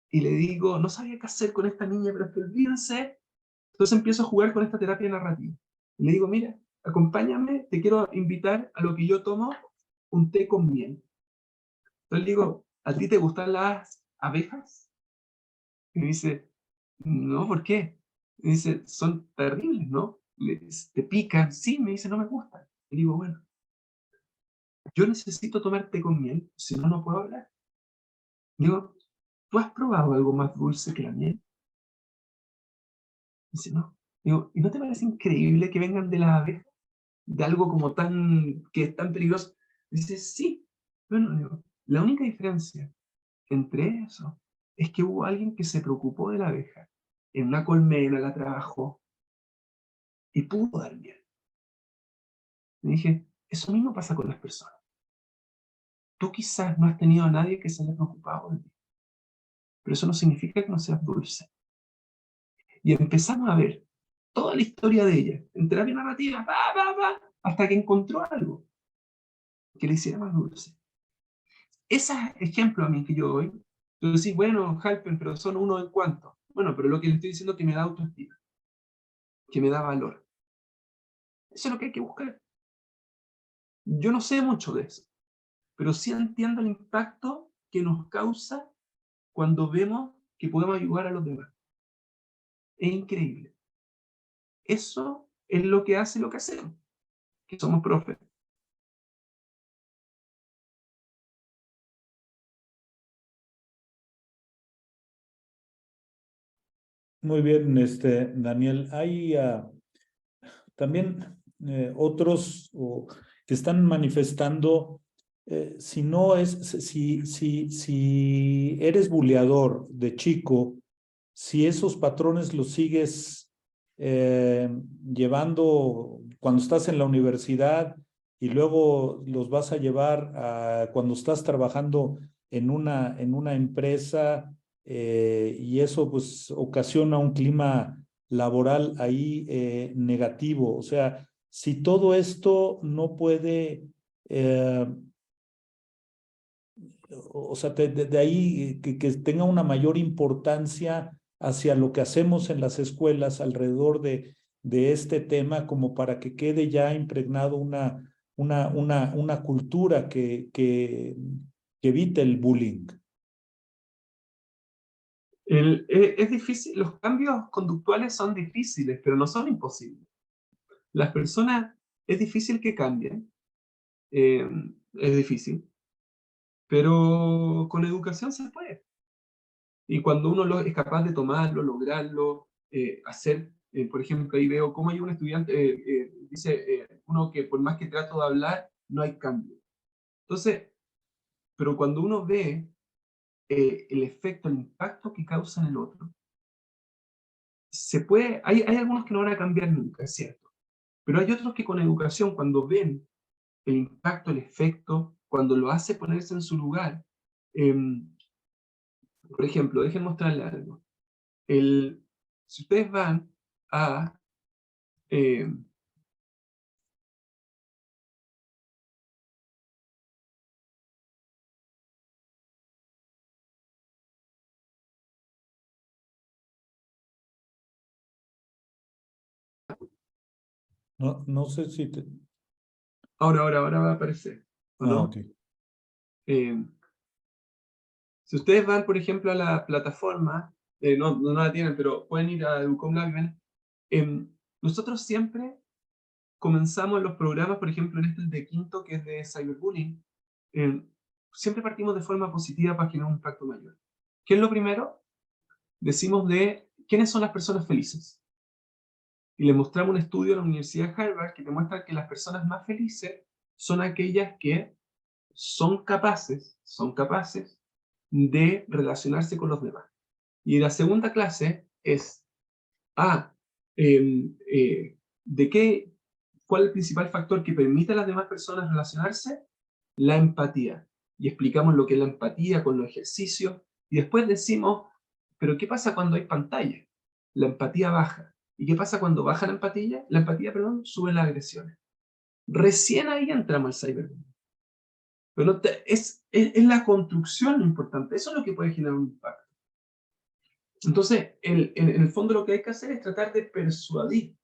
y le digo, no sabía qué hacer con esta niña, pero es que olvídense. Entonces empiezo a jugar con esta terapia narrativa. Y le digo, mira, acompáñame, te quiero invitar a lo que yo tomo, un té con miel. Entonces le digo, ¿a ti te gustan las abejas? Y me dice, no, ¿por qué? Me dice, son terribles, ¿no? Te pican. Sí, me dice, no me gustan. Y digo, bueno, yo necesito tomar té con miel, si no, no puedo hablar. Digo, ¿tú has probado algo más dulce que la miel? Dice, no. Digo, ¿y no te parece increíble que vengan de las abejas? De algo como que es tan peligroso. Dice, sí. Bueno, digo, la única diferencia entre eso es que hubo alguien que se preocupó de la abeja, en una colmena la trabajó y pudo dar miel. Le dije, eso mismo pasa con las personas. Tú quizás no has tenido a nadie que se haya preocupado de ti, pero eso no significa que no seas dulce. Y empezamos a ver toda la historia de ella, en terapia narrativa, hasta que encontró algo que le hiciera más dulce. Ese ejemplo a mí que yo doy, tú decís, bueno, Halpen, pero son uno en cuanto. Bueno, pero lo que le estoy diciendo es que me da autoestima, que me da valor. Eso es lo que hay que buscar. Yo no sé mucho de eso, pero sí entiendo el impacto que nos causa cuando vemos que podemos ayudar a los demás. Es increíble. Eso es lo que hace lo que hacemos, que somos profes. Muy bien, Daniel. Hay también otros que están manifestando, si eres buleador de chico, si esos patrones los sigues llevando cuando estás en la universidad y luego los vas a llevar cuando estás trabajando en una empresa, y eso pues ocasiona un clima laboral ahí negativo. O sea, si todo esto no puede, o sea, de ahí que tenga una mayor importancia hacia lo que hacemos en las escuelas alrededor de este tema, como para que quede ya impregnado una cultura que evite el bullying. Es difícil, los cambios conductuales son difíciles, pero no son imposibles. Las personas, es difícil que cambien, es difícil, pero con educación se puede. Y cuando uno es capaz de tomarlo, lograrlo, hacer, por ejemplo, ahí veo cómo hay un estudiante, dice uno que por más que trato de hablar, no hay cambio. Entonces, pero cuando uno ve el efecto, el impacto que causa en el otro, hay algunos que no van a cambiar nunca, es cierto, pero hay otros que con educación, cuando ven el impacto, el efecto, cuando lo hace ponerse en su lugar. Por ejemplo, déjenme mostrarle algo. Si ustedes van a... No sé si te... ahora va a aparecer, ¿o no? ok. Si ustedes van, por ejemplo, a la plataforma, no la tienen, pero pueden ir a Educom Lab y ven, nosotros siempre comenzamos los programas, por ejemplo, en el de quinto, que es de cyberbullying, siempre partimos de forma positiva para generar un impacto mayor. ¿Qué es lo primero? Decimos de quiénes son las personas felices. Y les mostramos un estudio en la Universidad de Harvard que demuestra que las personas más felices son aquellas que son capaces de relacionarse con los demás. Y la segunda clase es ¿cuál es el principal factor que permite a las demás personas relacionarse? La empatía. Y explicamos lo que es la empatía con los ejercicios. Y después decimos, ¿pero qué pasa cuando hay pantalla? La empatía baja. ¿Y qué pasa cuando baja la empatía? La empatía, sube las agresiones. Recién ahí entramos al cyberbullying. Pero es la construcción lo importante. Eso es lo que puede generar un impacto. Entonces, en el fondo lo que hay que hacer es tratar de persuadir.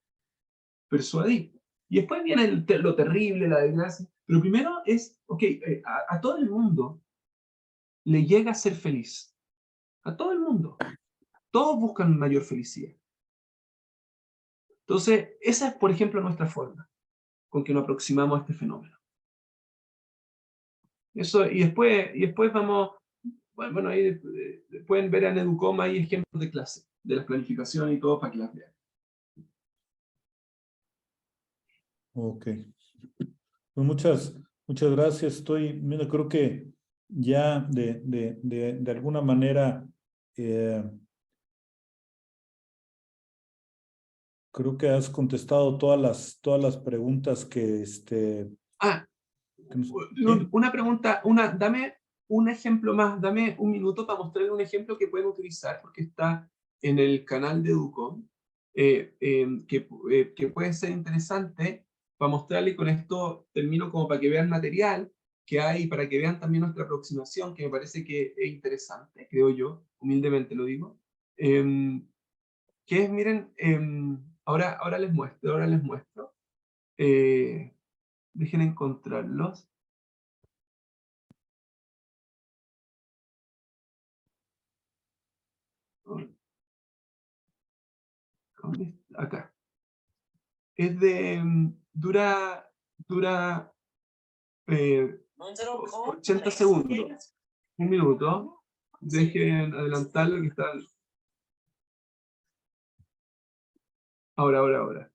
Y después viene lo terrible, la desgracia. Pero primero es, a todo el mundo le llega a ser feliz. A todo el mundo. Todos buscan mayor felicidad. Entonces, esa es, por ejemplo, nuestra forma con que nos aproximamos a este fenómeno. Eso, y después vamos, bueno, ahí pueden ver en Educom, hay ejemplos de clase, de las planificaciones y todo para que las vean. Ok. Pues muchas gracias. Mira, creo que ya de alguna manera creo que has contestado todas las preguntas que Una pregunta, dame un ejemplo más, dame un minuto para mostrarle un ejemplo que pueden utilizar, porque está en el canal de Educom, que puede ser interesante para mostrarle, y con esto termino como para que vean material que hay, para que vean también nuestra aproximación, que me parece que es interesante, creo yo, humildemente lo digo, que es, miren, ahora les muestro, dejen encontrarlos. Acá. Es de, dura 80 segundos. Un minuto. Dejen adelantarlo que está. Ahora.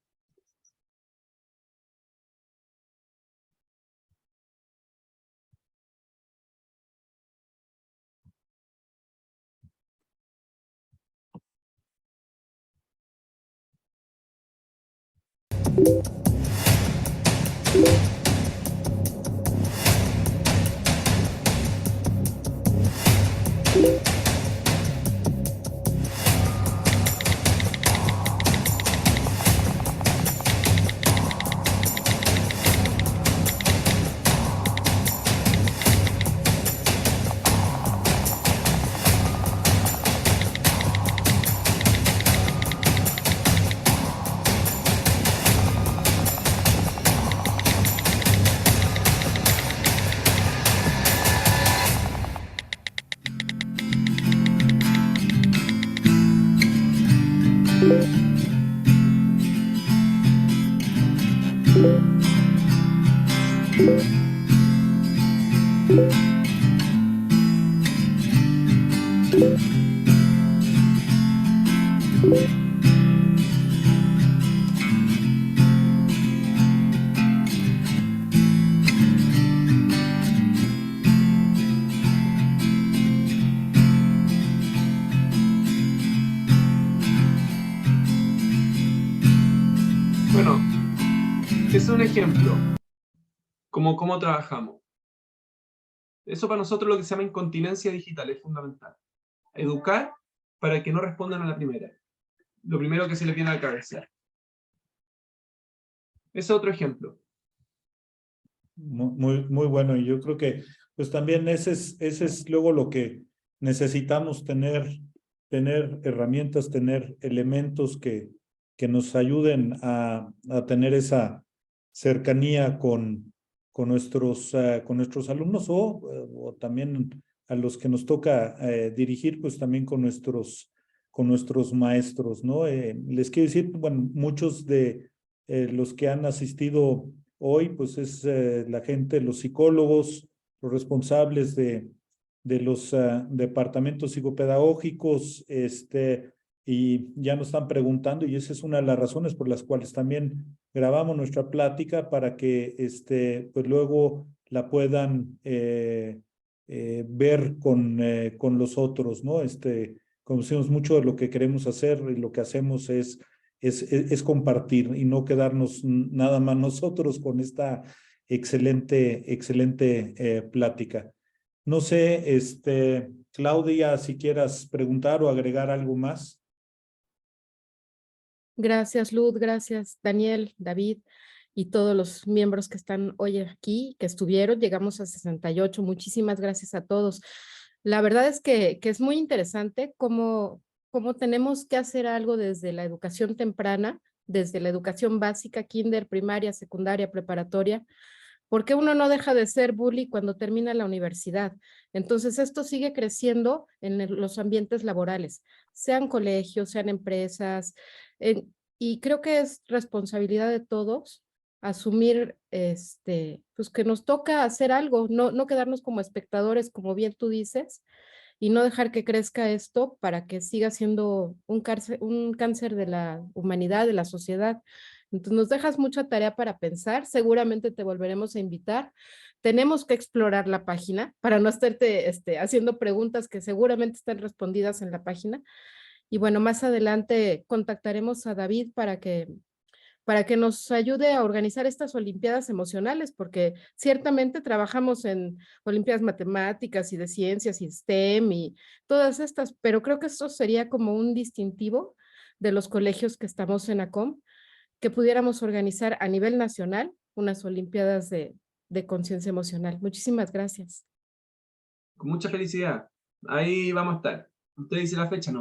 Bueno, es un ejemplo. ¿Cómo trabajamos? Eso para nosotros lo que se llama incontinencia digital es fundamental. Educar para que no respondan a la primera. Lo primero que se les viene a la cabeza. Ese es otro ejemplo. Muy bueno. Y yo creo que pues también ese es luego lo que necesitamos tener herramientas, tener elementos que nos ayuden a tener esa cercanía con nuestros alumnos o también a los que nos toca dirigir, pues también con nuestros maestros, ¿no? Les quiero decir, bueno, muchos de los que han asistido hoy, pues es la gente, los psicólogos, los responsables de los departamentos psicopedagógicos, y ya nos están preguntando, y esa es una de las razones por las cuales también grabamos nuestra plática para que pues luego la puedan ver con los otros, ¿no? Conocemos mucho de lo que queremos hacer y lo que hacemos es compartir y no quedarnos nada más nosotros con esta excelente plática. No sé, Claudia, si quieras preguntar o agregar algo más. Gracias, Luz, gracias, Daniel, David y todos los miembros que están hoy aquí, que estuvieron. Llegamos a 68. Muchísimas gracias a todos. La verdad es que es muy interesante cómo tenemos que hacer algo desde la educación temprana, desde la educación básica, kinder, primaria, secundaria, preparatoria, porque uno no deja de ser bully cuando termina la universidad. Entonces esto sigue creciendo en los ambientes laborales, sean colegios, sean empresas, y creo que es responsabilidad de todos asumir pues que nos toca hacer algo, no quedarnos como espectadores, como bien tú dices, y no dejar que crezca esto para que siga siendo un cáncer de la humanidad, de la sociedad. Entonces nos dejas mucha tarea para pensar, seguramente te volveremos a invitar. Tenemos que explorar la página para no estarte haciendo preguntas que seguramente están respondidas en la página. Y bueno, más adelante contactaremos a David para que nos ayude a organizar estas olimpiadas emocionales, porque ciertamente trabajamos en olimpiadas matemáticas y de ciencias y STEM y todas estas, pero creo que esto sería como un distintivo de los colegios que estamos en ACOM, que pudiéramos organizar a nivel nacional unas olimpiadas de conciencia emocional. Muchísimas gracias. Con mucha felicidad. Ahí vamos a estar. Usted dice la fecha, ¿no?